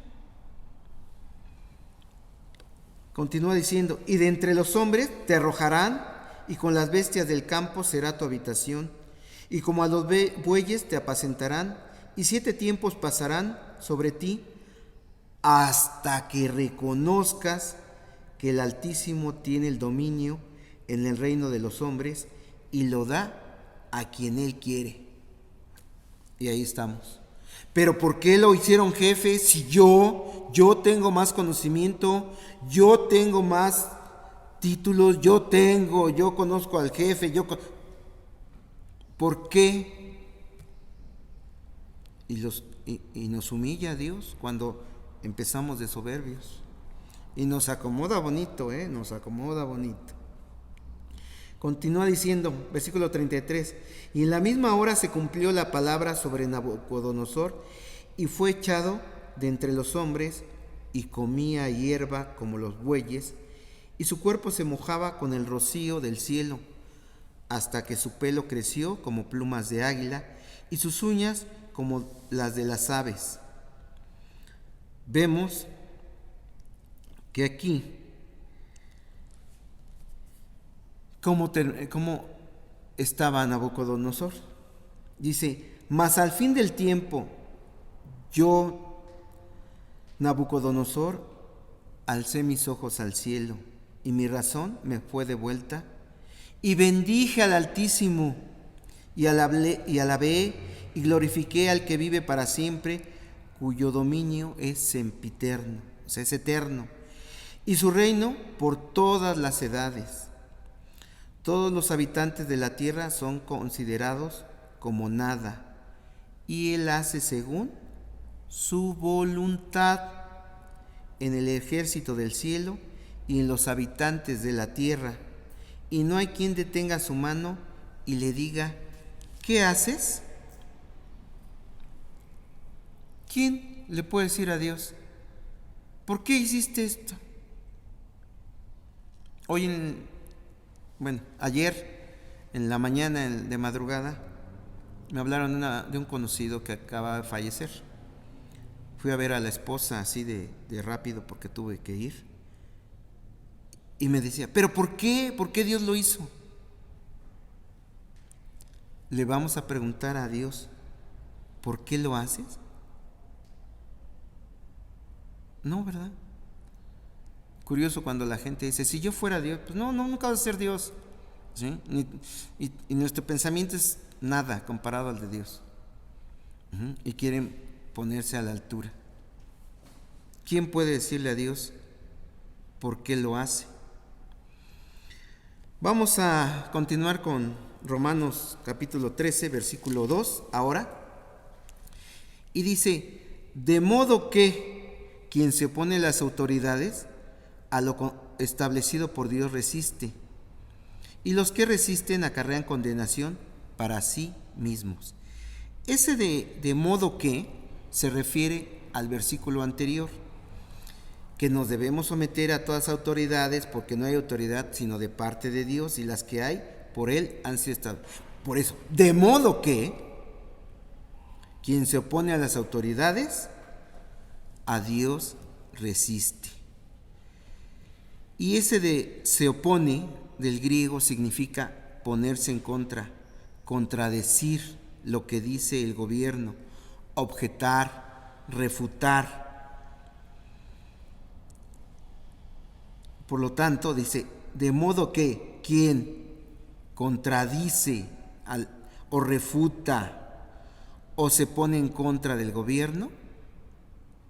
Continúa diciendo, y de entre los hombres te arrojarán, y con las bestias del campo será tu habitación, y como a los bueyes te apacentarán, y 7 tiempos pasarán sobre ti, hasta que reconozcas que el Altísimo tiene el dominio en el reino de los hombres, y lo da a quien Él quiere. Y ahí estamos. Pero ¿por qué lo hicieron jefe si yo tengo más conocimiento, yo tengo más títulos, yo conozco al jefe, ¿por qué? Y nos humilla Dios cuando empezamos de soberbios. Y nos acomoda bonito, nos acomoda bonito. Continúa diciendo, versículo 33, y en la misma hora se cumplió la palabra sobre Nabucodonosor, y fue echado de entre los hombres, y comía hierba como los bueyes, y su cuerpo se mojaba con el rocío del cielo, hasta que su pelo creció como plumas de águila, y sus uñas como las de las aves. Vemos que aquí ¿cómo estaba Nabucodonosor? Dice, mas al fin del tiempo, yo, Nabucodonosor, alcé mis ojos al cielo, y mi razón me fue devuelta, y bendije al Altísimo, y alabé y glorifiqué al que vive para siempre, cuyo dominio es sempiterno, o sea, es eterno, y su reino por todas las edades. Todos los habitantes de la tierra son considerados como nada, y Él hace según su voluntad en el ejército del cielo y en los habitantes de la tierra, y no hay quien detenga su mano y le diga, ¿qué haces? ¿Quién le puede decir a Dios, ¿por qué hiciste esto? Ayer en la mañana de madrugada me hablaron de un conocido que acaba de fallecer. Fui a ver a la esposa así de rápido porque tuve que ir. Y me decía, ¿pero por qué? ¿Por qué Dios lo hizo? Le vamos a preguntar a Dios, ¿por qué lo haces? No, ¿verdad? Curioso cuando la gente dice, si yo fuera Dios, pues no, nunca vas a ser Dios, ¿sí? Y nuestro pensamiento es nada comparado al de Dios. Y quieren ponerse a la altura. ¿Quién puede decirle a Dios por qué lo hace? Vamos a continuar con Romanos capítulo 13, versículo 2, ahora. Y dice, de modo que quien se opone a las autoridades, a lo establecido por Dios resiste, y los que resisten acarrean condenación para sí mismos. Ese de modo que se refiere al versículo anterior, que nos debemos someter a todas autoridades, porque no hay autoridad sino de parte de Dios, y las que hay por Él han sido establecidas. Por eso, de modo que quien se opone a las autoridades, a Dios resiste. Y ese de se opone del griego significa ponerse en contra, contradecir lo que dice el gobierno, objetar, refutar. Por lo tanto, dice, de modo que quien contradice o refuta o se pone en contra del gobierno,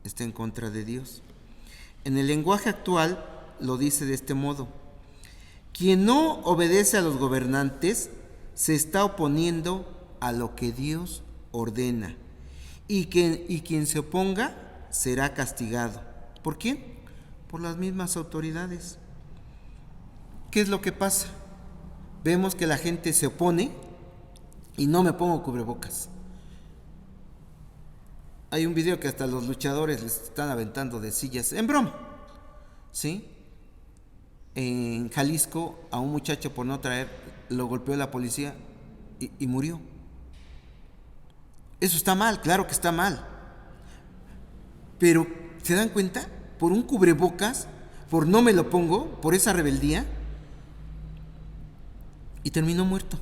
está en contra de Dios. En el lenguaje actual lo dice de este modo: quien no obedece a los gobernantes se está oponiendo a lo que Dios ordena, y quien se oponga será castigado. ¿Por quién? Por las mismas autoridades. ¿Qué es lo que pasa? Vemos que la gente se opone y no me pongo cubrebocas. Hay un video que hasta los luchadores les están aventando de sillas, en broma, ¿sí? En Jalisco a un muchacho por no traer, lo golpeó la policía y murió. Eso está mal, claro que está mal. Pero, ¿se dan cuenta? Por un cubrebocas, por no me lo pongo, por esa rebeldía, y terminó muerto.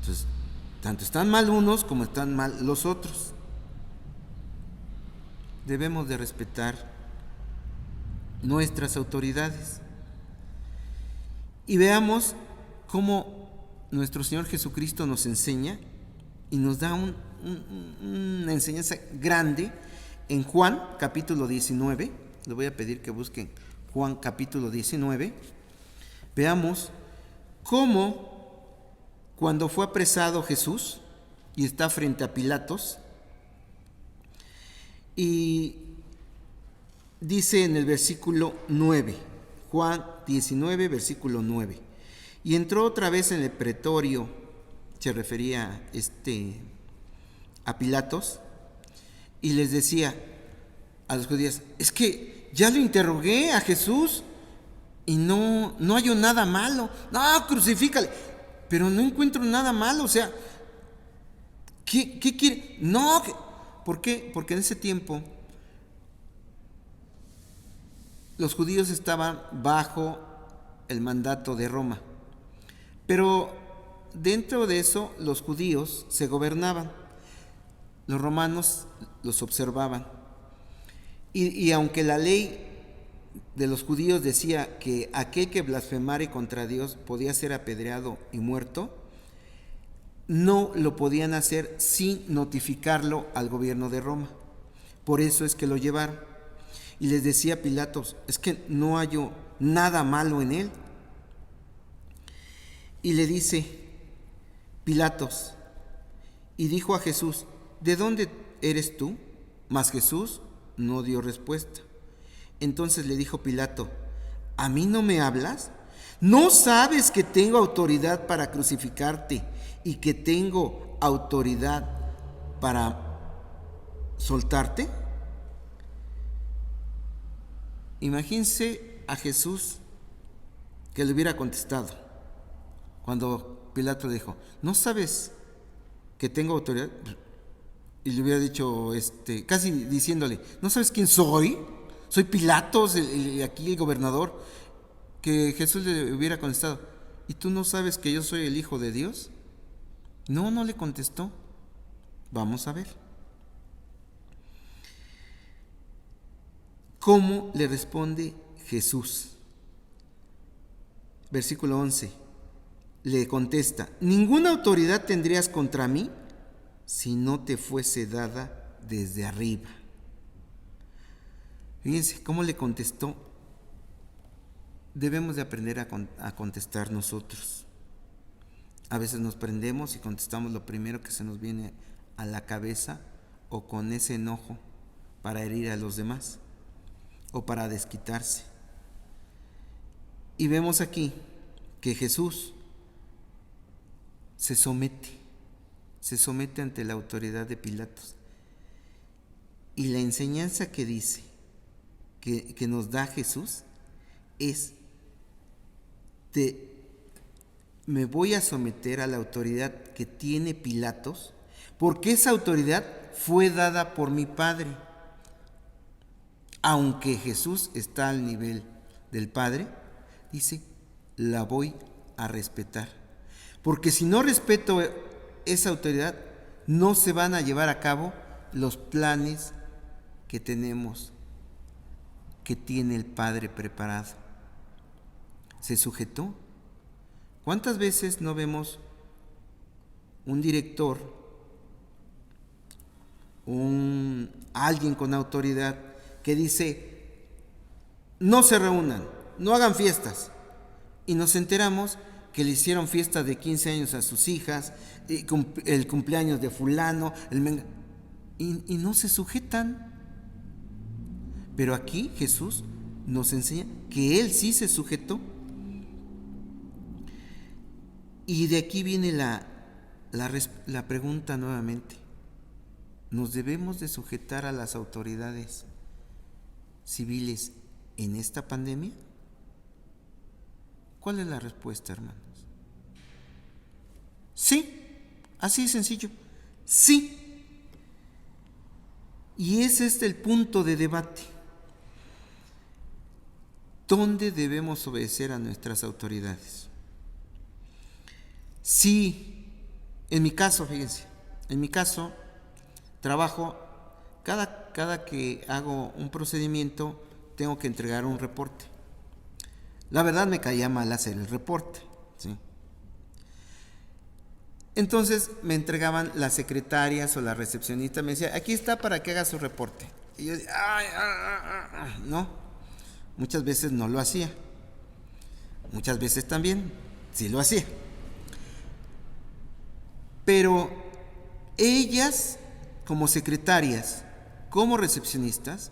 Entonces, tanto están mal unos como están mal los otros. Debemos de respetar nuestras autoridades. Y veamos cómo nuestro Señor Jesucristo nos enseña y nos da una enseñanza grande en Juan capítulo 19. Le voy a pedir que busquen Juan capítulo 19. Veamos cómo cuando fue apresado Jesús y está frente a Pilatos, y dice en el versículo 9, Juan 19, versículo 9, y entró otra vez en el pretorio, se refería a Pilatos, y les decía a los judíos: es que ya lo interrogué a Jesús y no hallo nada malo. No, crucifícale. Pero no encuentro nada malo. O sea, ¿qué quiere? No. ¿Por qué? Porque en ese tiempo los judíos estaban bajo el mandato de Roma. Pero dentro de eso los judíos se gobernaban. Los romanos los observaban. Y aunque la ley de los judíos decía que aquel que blasfemare contra Dios podía ser apedreado y muerto, no lo podían hacer sin notificarlo al gobierno de Roma. Por eso es que lo llevaron. Y les decía Pilatos: es que no hallo nada malo en él. Y le dice Pilatos, y dijo a Jesús: ¿de dónde eres tú? Mas Jesús no dio respuesta. Entonces le dijo Pilato: ¿a mí no me hablas? ¿No sabes que tengo autoridad para crucificarte y que tengo autoridad para soltarte? Imagínense a Jesús que le hubiera contestado cuando Pilato le dijo: ¿no sabes que tengo autoridad? Y le hubiera dicho, casi diciéndole: ¿no sabes quién soy? Soy Pilatos, aquí el gobernador. Que Jesús le hubiera contestado: ¿y tú no sabes que yo soy el Hijo de Dios? No le contestó. Vamos a ver cómo le responde Jesús. Versículo 11. Le contesta: ninguna autoridad tendrías contra mí si no te fuese dada desde arriba. Fíjense cómo le contestó. Debemos de aprender a contestar nosotros. A veces nos prendemos y contestamos lo primero que se nos viene a la cabeza, o con ese enojo para herir a los demás o para desquitarse. Y vemos aquí que Jesús se somete se somete ante la autoridad de Pilatos. Y la enseñanza que dice, que nos da Jesús, es me voy a someter a la autoridad que tiene Pilatos, porque esa autoridad fue dada por mi Padre. Aunque Jesús está al nivel del Padre, dice, la voy a respetar. Porque si no respeto esa autoridad, no se van a llevar a cabo los planes que tenemos, que tiene el Padre preparado. Se sujetó. ¿Cuántas veces no vemos un director, alguien con autoridad que dice, no se reúnan, no hagan fiestas? Y nos enteramos que le hicieron fiesta de 15 años a sus hijas, el cumpleaños de fulano, y no se sujetan. Pero aquí Jesús nos enseña que Él sí se sujetó. Y de aquí viene la pregunta nuevamente. ¿Nos debemos de sujetar a las autoridades civiles en esta pandemia? ¿Cuál es la respuesta, hermanos? Sí, así de sencillo. Sí. Y ese es el punto de debate. ¿Dónde debemos obedecer a nuestras autoridades? Sí, en mi caso, fíjense, trabajo, cada que hago un procedimiento, tengo que entregar un reporte. La verdad me caía mal hacer el reporte, ¿sí? Entonces me entregaban las secretarias o la recepcionista, me decía, aquí está para que haga su reporte. Y yo decía, no, muchas veces no lo hacía, muchas veces también sí lo hacía. Pero ellas, como secretarias, como recepcionistas,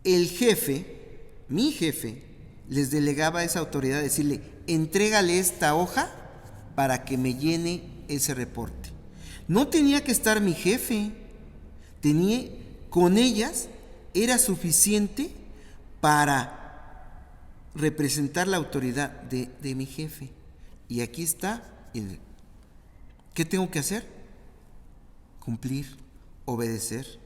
el jefe, mi jefe, les delegaba esa autoridad, decirle, entrégale esta hoja para que me llene ese reporte. No tenía que estar mi jefe, con ellas era suficiente para representar la autoridad de mi jefe. Y aquí está, ¿qué tengo que hacer? Cumplir, obedecer.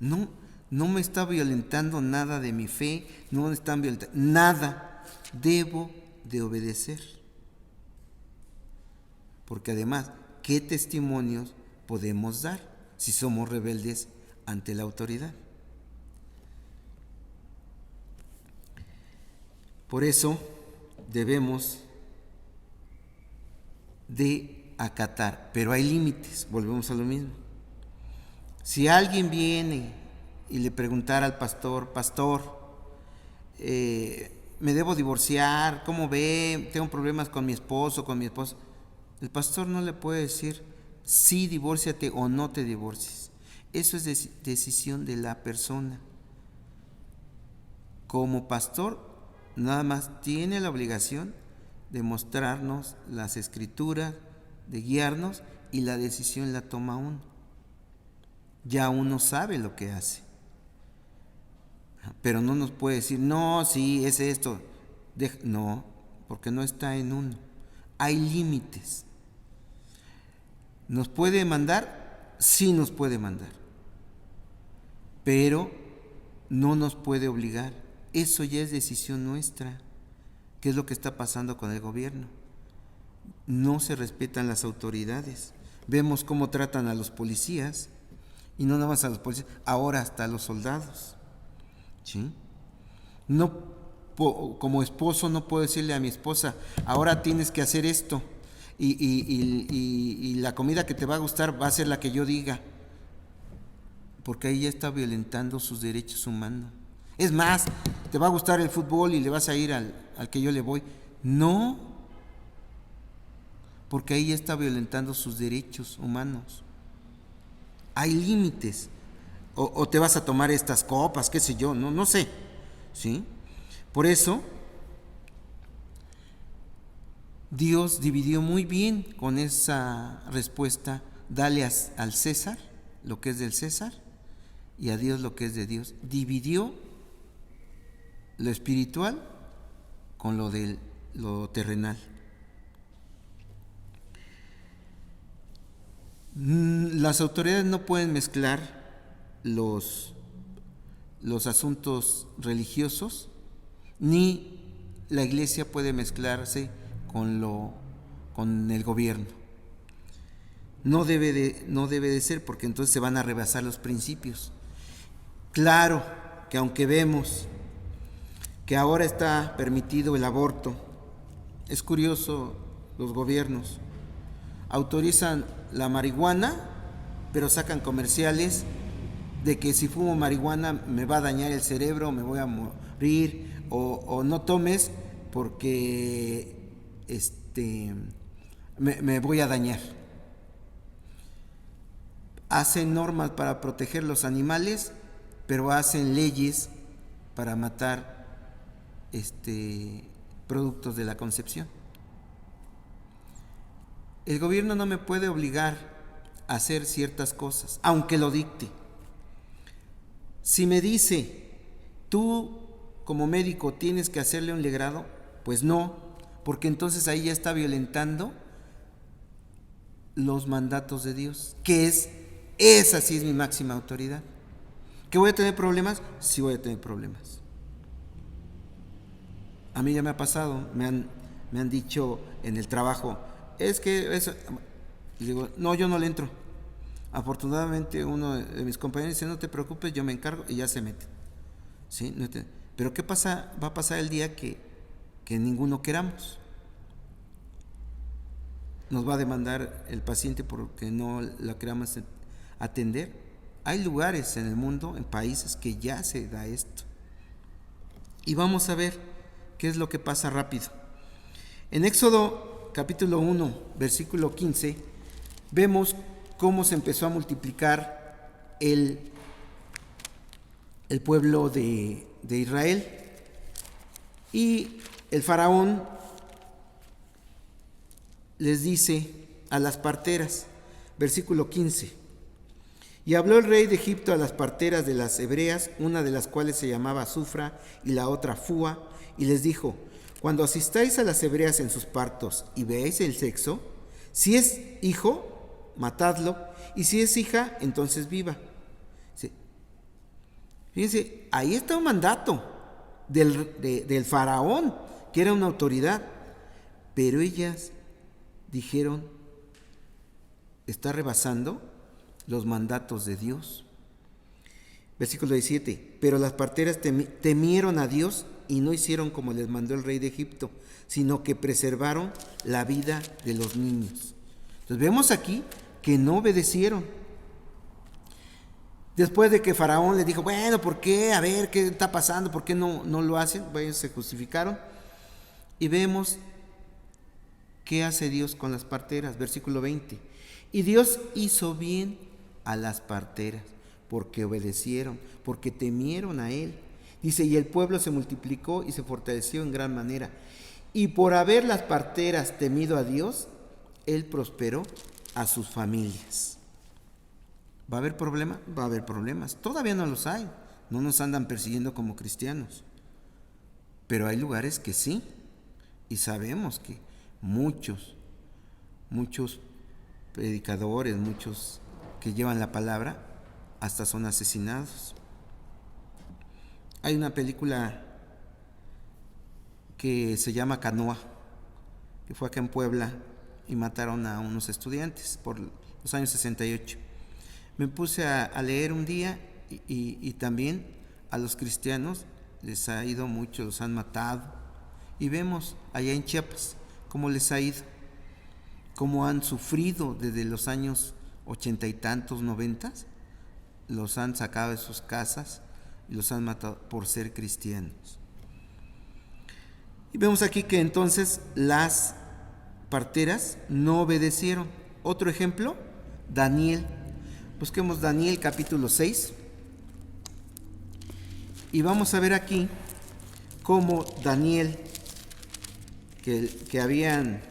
No me está violentando nada de mi fe, no me están violentando nada. Debo de obedecer. Porque además, ¿qué testimonios podemos dar si somos rebeldes ante la autoridad? Por eso debemos de acatar, pero hay límites, volvemos a lo mismo. Si alguien viene y le preguntara al pastor, me debo divorciar, ¿cómo ve? Tengo problemas con mi esposo, con mi esposa. El pastor no le puede decir, sí, divórciate o no te divorcies. Eso es decisión de la persona. Como pastor, nada más tiene la obligación de mostrarnos las escrituras, de guiarnos, y la decisión la toma uno. Ya uno sabe lo que hace. Pero no nos puede decir, no, sí, es esto. No, porque no está en uno. Hay límites. ¿Nos puede mandar? Sí nos puede mandar. Pero no nos puede obligar. Eso ya es decisión nuestra. ¿Qué es lo que está pasando con el gobierno? No se respetan las autoridades. Vemos cómo tratan a los policías, y no nada más a los policías, ahora hasta a los soldados. ¿Sí? No, como esposo no puedo decirle a mi esposa, ahora tienes que hacer esto, y la comida que te va a gustar va a ser la que yo diga, porque ahí ya está violentando sus derechos humanos. Es más, te va a gustar el fútbol y le vas a ir al que yo le voy. No, porque ahí ya está violentando sus derechos humanos. Hay límites. O te vas a tomar estas copas, qué sé yo, no sé, ¿sí? Por eso Dios dividió muy bien con esa respuesta: dale al César lo que es del César y a Dios lo que es de Dios. Dividió lo espiritual con lo terrenal. Las autoridades no pueden mezclar los asuntos religiosos, ni la iglesia puede mezclarse con el gobierno. No debe de ser, porque entonces se van a rebasar los principios. Claro que aunque vemos que ahora está permitido el aborto, es curioso, los gobiernos autorizan la marihuana, pero sacan comerciales de que si fumo marihuana me va a dañar el cerebro, me voy a morir, o no tomes porque me voy a dañar. Hacen normas para proteger los animales, pero hacen leyes para matar productos de la concepción. El gobierno no me puede obligar a hacer ciertas cosas, aunque lo dicte. Si me dice, tú como médico tienes que hacerle un legrado, pues no, porque entonces ahí ya está violentando los mandatos de Dios, que esa sí es mi máxima autoridad. ¿Que voy a tener problemas? Sí voy a tener problemas. A mí ya me ha pasado, me han dicho en el trabajo, es que eso, y digo, no, yo no le entro. Afortunadamente uno de mis compañeros dice, no te preocupes, yo me encargo, y ya se mete. ¿Sí? Pero ¿qué pasa? Va a pasar el día que ninguno queramos. Nos va a demandar el paciente porque no la queramos atender. Hay lugares en el mundo, en países, que ya se da esto. Y vamos a ver qué es lo que pasa rápido. En Éxodo capítulo 1, versículo 15, vemos cómo se empezó a multiplicar el pueblo de Israel. Y el faraón les dice a las parteras, versículo 15, y habló el rey de Egipto a las parteras de las hebreas, una de las cuales se llamaba Sufra y la otra Fúa, y les dijo, cuando asistáis a las hebreas en sus partos y veáis el sexo, si es hijo, matadlo, y si es hija, entonces viva. Fíjense, ahí está un mandato del faraón, que era una autoridad, pero ellas dijeron, está rebasando los mandatos de Dios. Versículo 17, pero las parteras temieron a Dios y no hicieron como les mandó el rey de Egipto, sino que preservaron la vida de los niños. Entonces vemos aquí que no obedecieron. Después de que Faraón les dijo, bueno, ¿por qué? A ver, ¿qué está pasando? ¿Por qué no lo hacen? Bueno, se justificaron. Y vemos qué hace Dios con las parteras. Versículo 20. Y Dios hizo bien a las parteras, porque obedecieron, porque temieron a Él. Dice, y el pueblo se multiplicó y se fortaleció en gran manera. Y por haber las parteras temido a Dios, Él prosperó a sus familias. ¿Va a haber problema? Va a haber problemas. Todavía no los hay. No nos andan persiguiendo como cristianos. Pero hay lugares que sí. Y sabemos que muchos predicadores, muchos que llevan la palabra, hasta son asesinados. Hay una película que se llama Canoa, que fue acá en Puebla y mataron a unos estudiantes por los años 68. Me puse a leer un día y también a los cristianos les ha ido mucho, los han matado. Y vemos allá en Chiapas cómo les ha ido, cómo han sufrido desde los años 80 y tantos, 90, los han sacado de sus casas y los han matado por ser cristianos. Y vemos aquí que entonces las parteras no obedecieron. Otro ejemplo, Daniel. Busquemos Daniel capítulo 6 y vamos a ver aquí cómo Daniel, que habían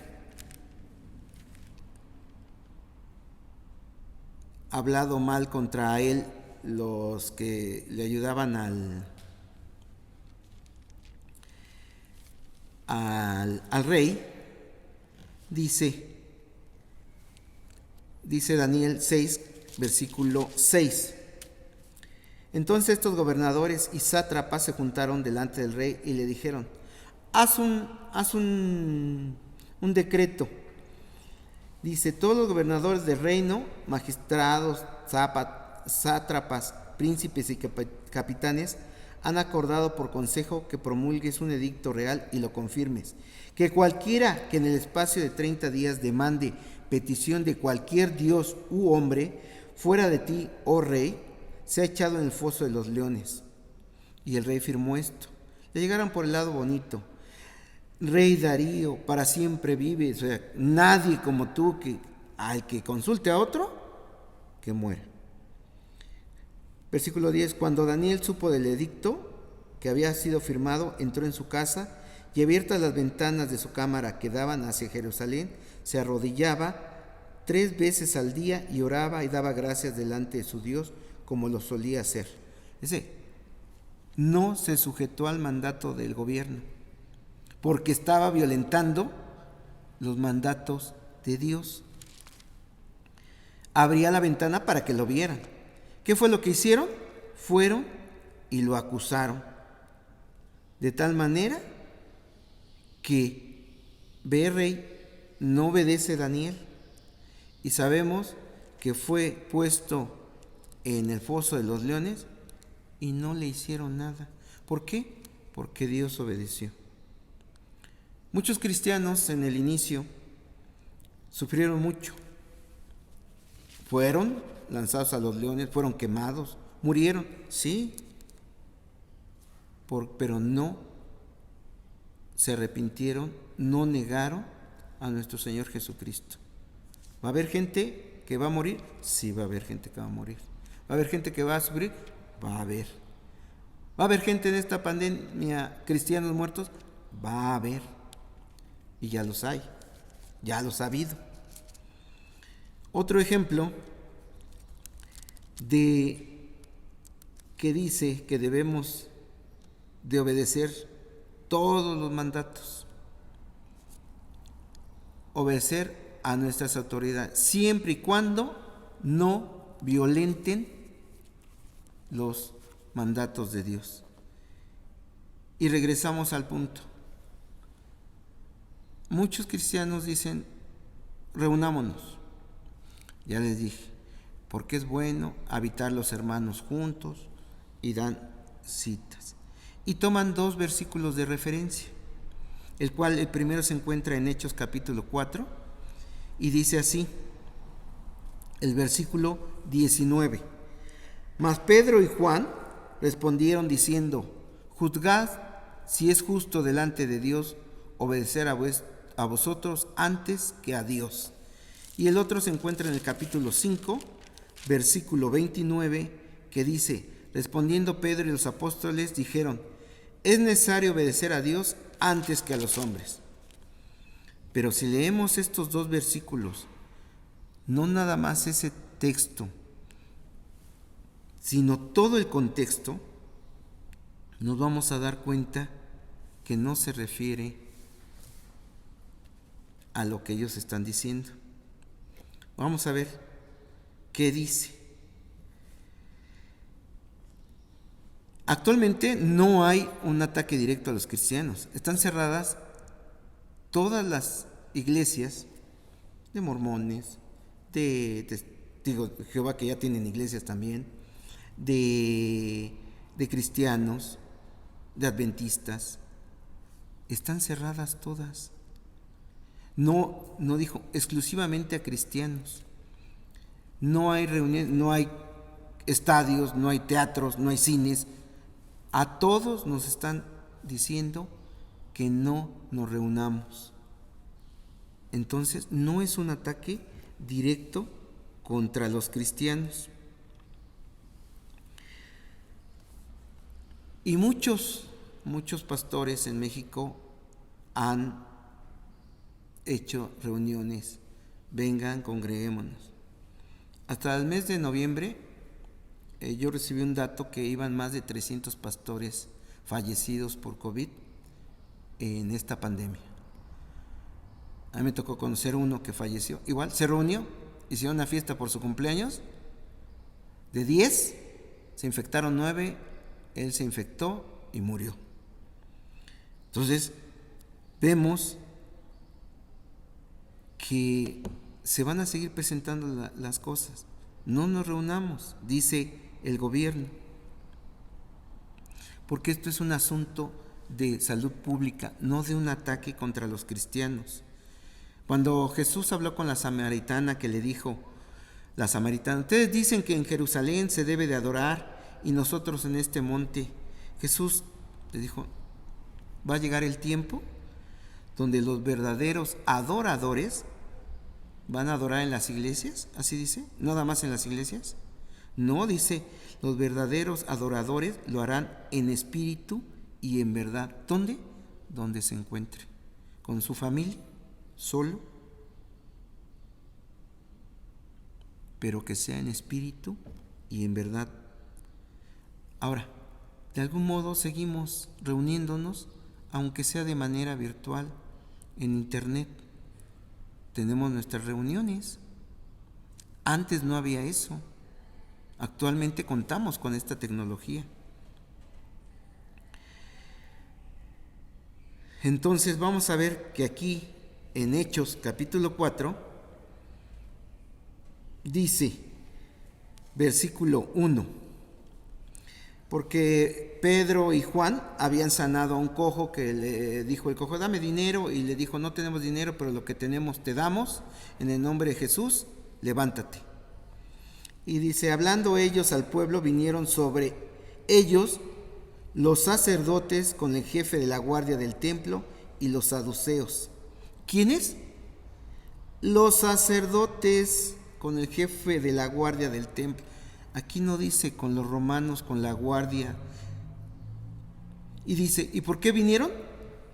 hablado mal contra él los que le ayudaban al rey, dice Daniel 6, versículo 6. Entonces estos gobernadores y sátrapas se juntaron delante del rey y le dijeron: haz un decreto. Dice: todos los gobernadores del reino, magistrados, sátrapas, príncipes y capitanes han acordado por consejo que promulgues un edicto real y lo confirmes, que cualquiera que en el espacio de 30 días demande petición de cualquier dios u hombre fuera de ti, oh rey, sea echado en el foso de los leones. Y el rey firmó esto. Le llegaron por el lado bonito: Rey Darío, para siempre vives. O sea, nadie como tú, que al que consulte a otro, que muera. Versículo 10. Cuando Daniel supo del edicto que había sido firmado, entró en su casa y, abiertas las ventanas de su cámara que daban hacia Jerusalén, se arrodillaba 3 veces al día y oraba y daba gracias delante de su Dios, como lo solía hacer. No se sujetó al mandato del gobierno, porque estaba violentando los mandatos de Dios. Abría la ventana para que lo vieran. ¿Qué fue lo que hicieron? Fueron y lo acusaron. De tal manera que, ve, rey, no obedece Daniel. Y sabemos que fue puesto en el foso de los leones y no le hicieron nada. ¿Por qué? Porque Dios obedeció. Muchos cristianos en el inicio sufrieron mucho. Fueron lanzados a los leones, fueron quemados, murieron, sí, pero no se arrepintieron, no negaron a nuestro Señor Jesucristo. ¿Va a haber gente que va a morir? Sí, va a haber gente que va a morir. ¿Va a haber gente que va a sufrir? Va a haber. ¿Va a haber gente en esta pandemia, cristianos muertos? Va a haber. Y ya los hay, ya los ha habido. Otro ejemplo de que dice que debemos de obedecer todos los mandatos, obedecer a nuestras autoridades, siempre y cuando no violenten los mandatos de Dios. Y regresamos al punto. Muchos cristianos dicen: reunámonos. Ya les dije, porque es bueno habitar los hermanos juntos, y dan citas. Y toman 2 versículos de referencia, el primero se encuentra en Hechos capítulo 4, y dice así, el versículo 19: Mas Pedro y Juan respondieron diciendo: juzgad si es justo delante de Dios obedecer a vosotros antes que a Dios. Y el otro se encuentra en el capítulo 5, versículo 29, que dice: respondiendo Pedro y los apóstoles dijeron: es necesario obedecer a Dios antes que a los hombres. Pero si leemos estos 2 versículos, no nada más ese texto, sino todo el contexto, nos vamos a dar cuenta que no se refiere a lo que ellos están diciendo. Vamos a ver qué dice. Actualmente no hay un ataque directo a los cristianos. Están cerradas todas las iglesias de mormones, de testigos de Jehová, que ya tienen iglesias también, de cristianos, de adventistas. Están cerradas todas. No dijo exclusivamente a cristianos. No hay reuniones, no hay estadios, no hay teatros, no hay cines. A todos nos están diciendo que no nos reunamos. Entonces, no es un ataque directo contra los cristianos. Y muchos pastores en México han hecho reuniones. Vengan, congreguémonos. Hasta el mes de noviembre yo recibí un dato que iban más de 300 pastores fallecidos por COVID en esta pandemia. A mí me tocó conocer uno que falleció. Igual, se reunió, hicieron una fiesta por su cumpleaños. De 10, se infectaron 9, él se infectó y murió. Entonces, vemos que se van a seguir presentando las cosas. No nos reunamos, dice el gobierno, porque esto es un asunto de salud pública, no de un ataque contra los cristianos. Cuando Jesús habló con la samaritana, que le dijo, la samaritana, ustedes dicen que en Jerusalén se debe de adorar y nosotros en este monte. Jesús le dijo, va a llegar el tiempo donde los verdaderos adoradores van a adorar en las iglesias, así dice, nada más en las iglesias. No, dice, los verdaderos adoradores lo harán en espíritu y en verdad. ¿Dónde? Donde se encuentre, con su familia, solo, pero que sea en espíritu y en verdad. Ahora, de algún modo seguimos reuniéndonos, aunque sea de manera virtual, en internet. Tenemos nuestras reuniones. Antes no había eso. Actualmente contamos con esta tecnología. Entonces vamos a ver que aquí en Hechos capítulo 4 dice, versículo 1, porque Pedro y Juan habían sanado a un cojo, que le dijo el cojo, dame dinero, y le dijo, no tenemos dinero, pero lo que tenemos te damos, en el nombre de Jesús, levántate. Y dice, hablando ellos al pueblo, vinieron sobre ellos los sacerdotes con el jefe de la guardia del templo y los saduceos. ¿Quiénes? Los sacerdotes con el jefe de la guardia del templo. Aquí no dice con los romanos, con la guardia. Y dice, ¿y por qué vinieron?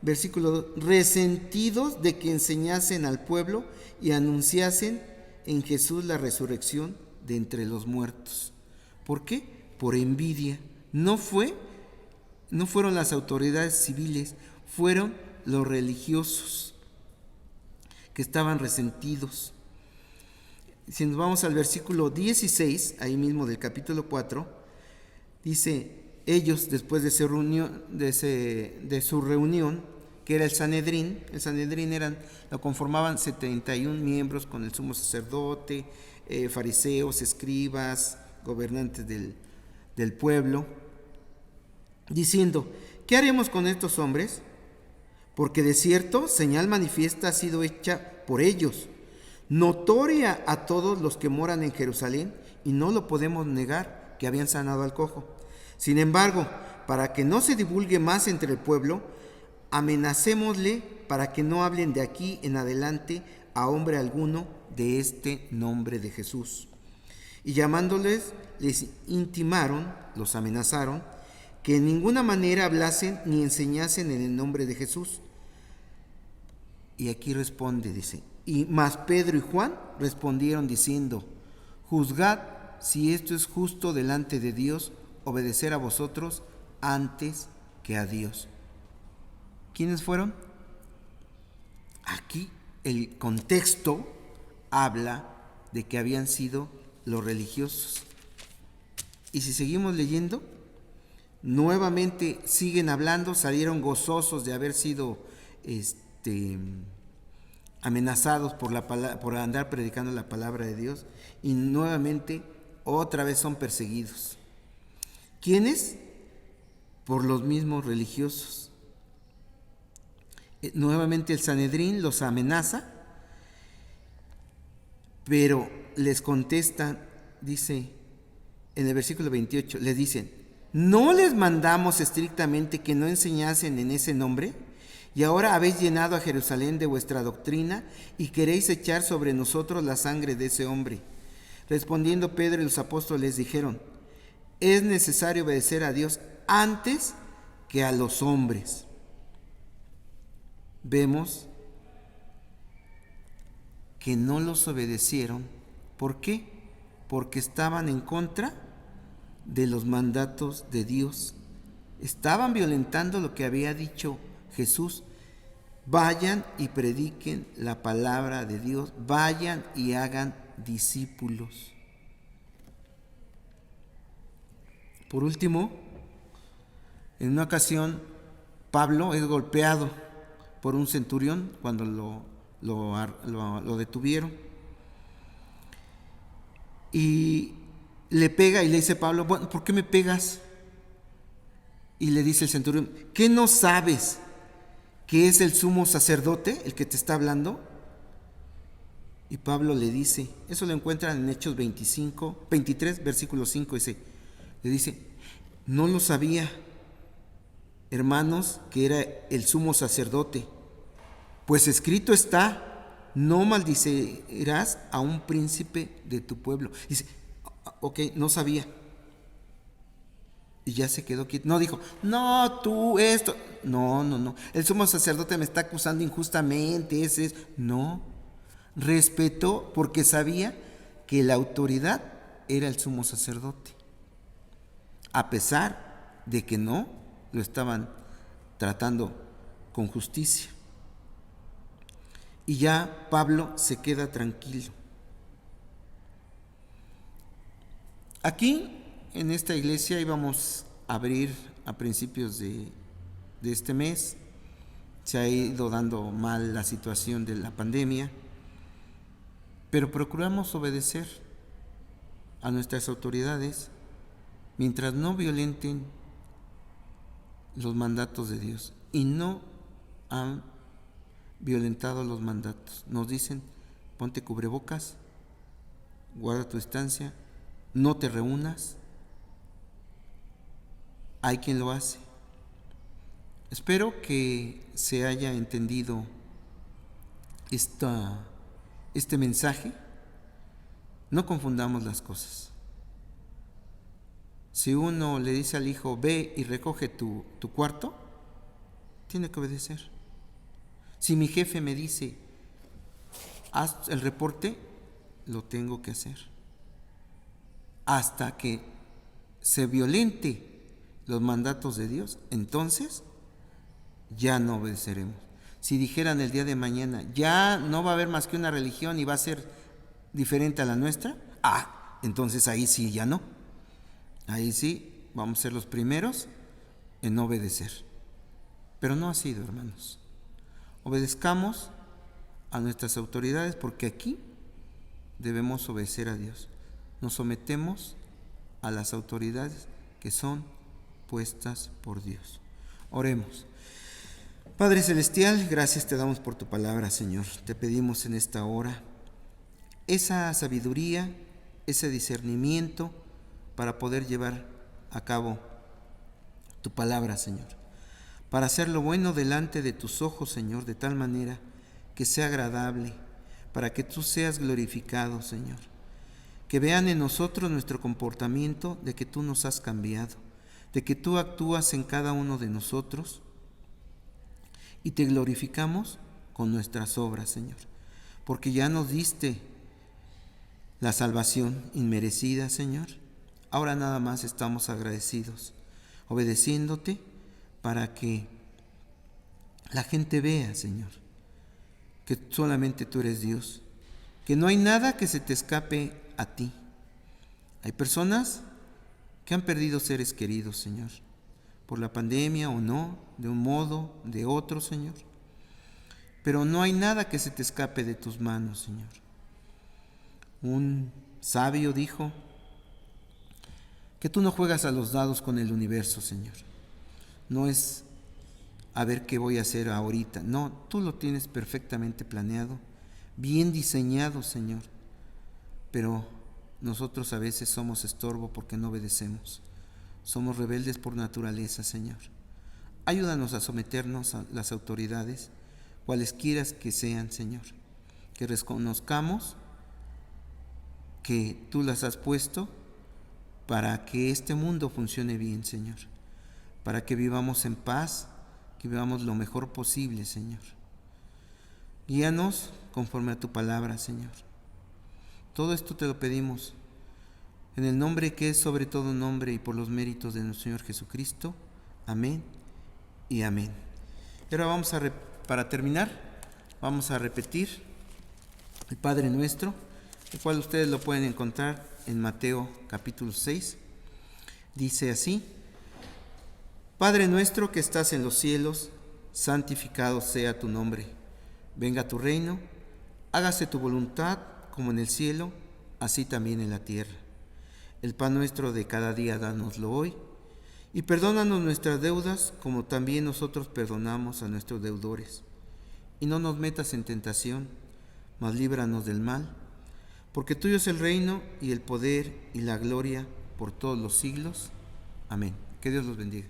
Versículo 2, resentidos de que enseñasen al pueblo y anunciasen en Jesús la resurrección de entre los muertos. ¿Por qué? Por envidia. No fueron las autoridades civiles, fueron los religiosos que estaban resentidos. Si nos vamos al versículo 16, ahí mismo del capítulo 4, dice, ellos después de su reunión, que era el Sanedrín lo conformaban 71 miembros con el sumo sacerdote, fariseos, escribas, gobernantes del pueblo, diciendo, ¿qué haremos con estos hombres? Porque de cierto señal manifiesta ha sido hecha por ellos, notoria a todos los que moran en Jerusalén, y no lo podemos negar que habían sanado al cojo. Sin embargo, para que no se divulgue más entre el pueblo, amenacémosle para que no hablen de aquí en adelante a hombre alguno de este nombre de Jesús. Y llamándoles, les intimaron, los amenazaron, que en ninguna manera hablasen ni enseñasen en el nombre de Jesús. Y aquí responde, dice, y más Pedro y Juan respondieron diciendo, juzgad si esto es justo delante de Dios, obedecer a vosotros antes que a Dios. ¿Quiénes fueron? Aquí el contexto habla de que habían sido los religiosos. Y si seguimos leyendo, nuevamente siguen hablando, salieron gozosos de haber sido amenazados por andar predicando la palabra de Dios, y nuevamente otra vez son perseguidos. ¿Quiénes? Por los mismos religiosos. Nuevamente el Sanedrín los amenaza, pero les contestan, dice en el versículo 28, les dicen, ¿no les mandamos estrictamente que no enseñasen en ese nombre? Y ahora habéis llenado a Jerusalén de vuestra doctrina y queréis echar sobre nosotros la sangre de ese hombre. Respondiendo Pedro y los apóstoles dijeron, es necesario obedecer a Dios antes que a los hombres. Vemos que no los obedecieron. ¿Por qué? porque estaban en contra de los mandatos de Dios. Estaban violentando lo que había dicho Jesús. Vayan y prediquen la palabra de Dios. Vayan y hagan discípulos. Por último, en una ocasión, Pablo es golpeado por un centurión cuando lo detuvieron. Y le pega y le dice Pablo, bueno, ¿por qué me pegas? Y le dice el centurión, ¿qué no sabes que es el sumo sacerdote el que te está hablando? Y Pablo le dice, eso lo encuentran en Hechos 23, versículo 5, le dice, no lo sabía, hermanos, que era el sumo sacerdote, pues escrito está, no maldecirás a un príncipe de tu pueblo. Dice, ok, no sabía. Y ya se quedó quieto. No dijo, no, tú esto. No. El sumo sacerdote me está acusando injustamente. No. Respetó porque sabía que la autoridad era el sumo sacerdote. A pesar de que no lo estaban tratando con justicia. Y ya Pablo se queda tranquilo. Aquí, en esta iglesia, íbamos a abrir a principios de este mes. Se ha ido dando mal la situación de la pandemia, pero procuramos obedecer a nuestras autoridades mientras no violenten los mandatos de Dios. Y no han violentado los mandatos. Nos dicen, ponte cubrebocas, guarda tu distancia, no te reúnas. Hay quien lo hace. Espero que se haya entendido este mensaje. No confundamos las cosas. Si uno le dice al hijo, ve y recoge tu cuarto, tiene que obedecer. Si mi jefe me dice, haz el reporte, lo tengo que hacer. Hasta que se violente los mandatos de Dios, entonces ya no obedeceremos. Si dijeran el día de mañana, ya no va a haber más que una religión y va a ser diferente a la nuestra, entonces ahí sí ya no. Ahí sí vamos a ser los primeros en no obedecer. Pero no ha sido, hermanos. Obedezcamos a nuestras autoridades porque aquí debemos obedecer a Dios. Nos sometemos a las autoridades que son puestas por Dios. Oremos. Padre Celestial, gracias te damos por tu palabra, Señor. Te pedimos en esta hora esa sabiduría, ese discernimiento para poder llevar a cabo tu palabra, Señor. Para hacer lo bueno delante de tus ojos, Señor, de tal manera que sea agradable, para que tú seas glorificado, Señor. Que vean en nosotros nuestro comportamiento de que tú nos has cambiado, de que tú actúas en cada uno de nosotros y te glorificamos con nuestras obras, Señor. Porque ya nos diste la salvación inmerecida, Señor. Ahora nada más estamos agradecidos, obedeciéndote para que la gente vea, Señor, que solamente tú eres Dios, que no hay nada que se te escape a ti. Hay personas que han perdido seres queridos, Señor, por la pandemia o no, de un modo, de otro, Señor. Pero no hay nada que se te escape de tus manos, Señor. Un sabio dijo que tú no juegas a los dados con el universo, Señor. No es a ver qué voy a hacer ahorita. No, tú lo tienes perfectamente planeado, bien diseñado, Señor. Pero nosotros a veces somos estorbo porque no obedecemos. Somos rebeldes por naturaleza, Señor. Ayúdanos a someternos a las autoridades, cualesquiera que sean, Señor. Que reconozcamos que tú las has puesto para que este mundo funcione bien, Señor. Para que vivamos en paz, que vivamos lo mejor posible, Señor. Guíanos conforme a tu palabra, Señor. Todo esto te lo pedimos en el nombre que es sobre todo nombre y por los méritos de nuestro Señor Jesucristo. Amén y amén. Y ahora para terminar, vamos a repetir el Padre Nuestro, el cual ustedes lo pueden encontrar en Mateo capítulo 6. Dice así: Padre nuestro que estás en los cielos, santificado sea tu nombre. Venga tu reino, hágase tu voluntad como en el cielo, así también en la tierra. El pan nuestro de cada día dánoslo hoy, y perdónanos nuestras deudas como también nosotros perdonamos a nuestros deudores. Y no nos metas en tentación, mas líbranos del mal, porque tuyo es el reino y el poder y la gloria por todos los siglos. Amén. Que Dios los bendiga.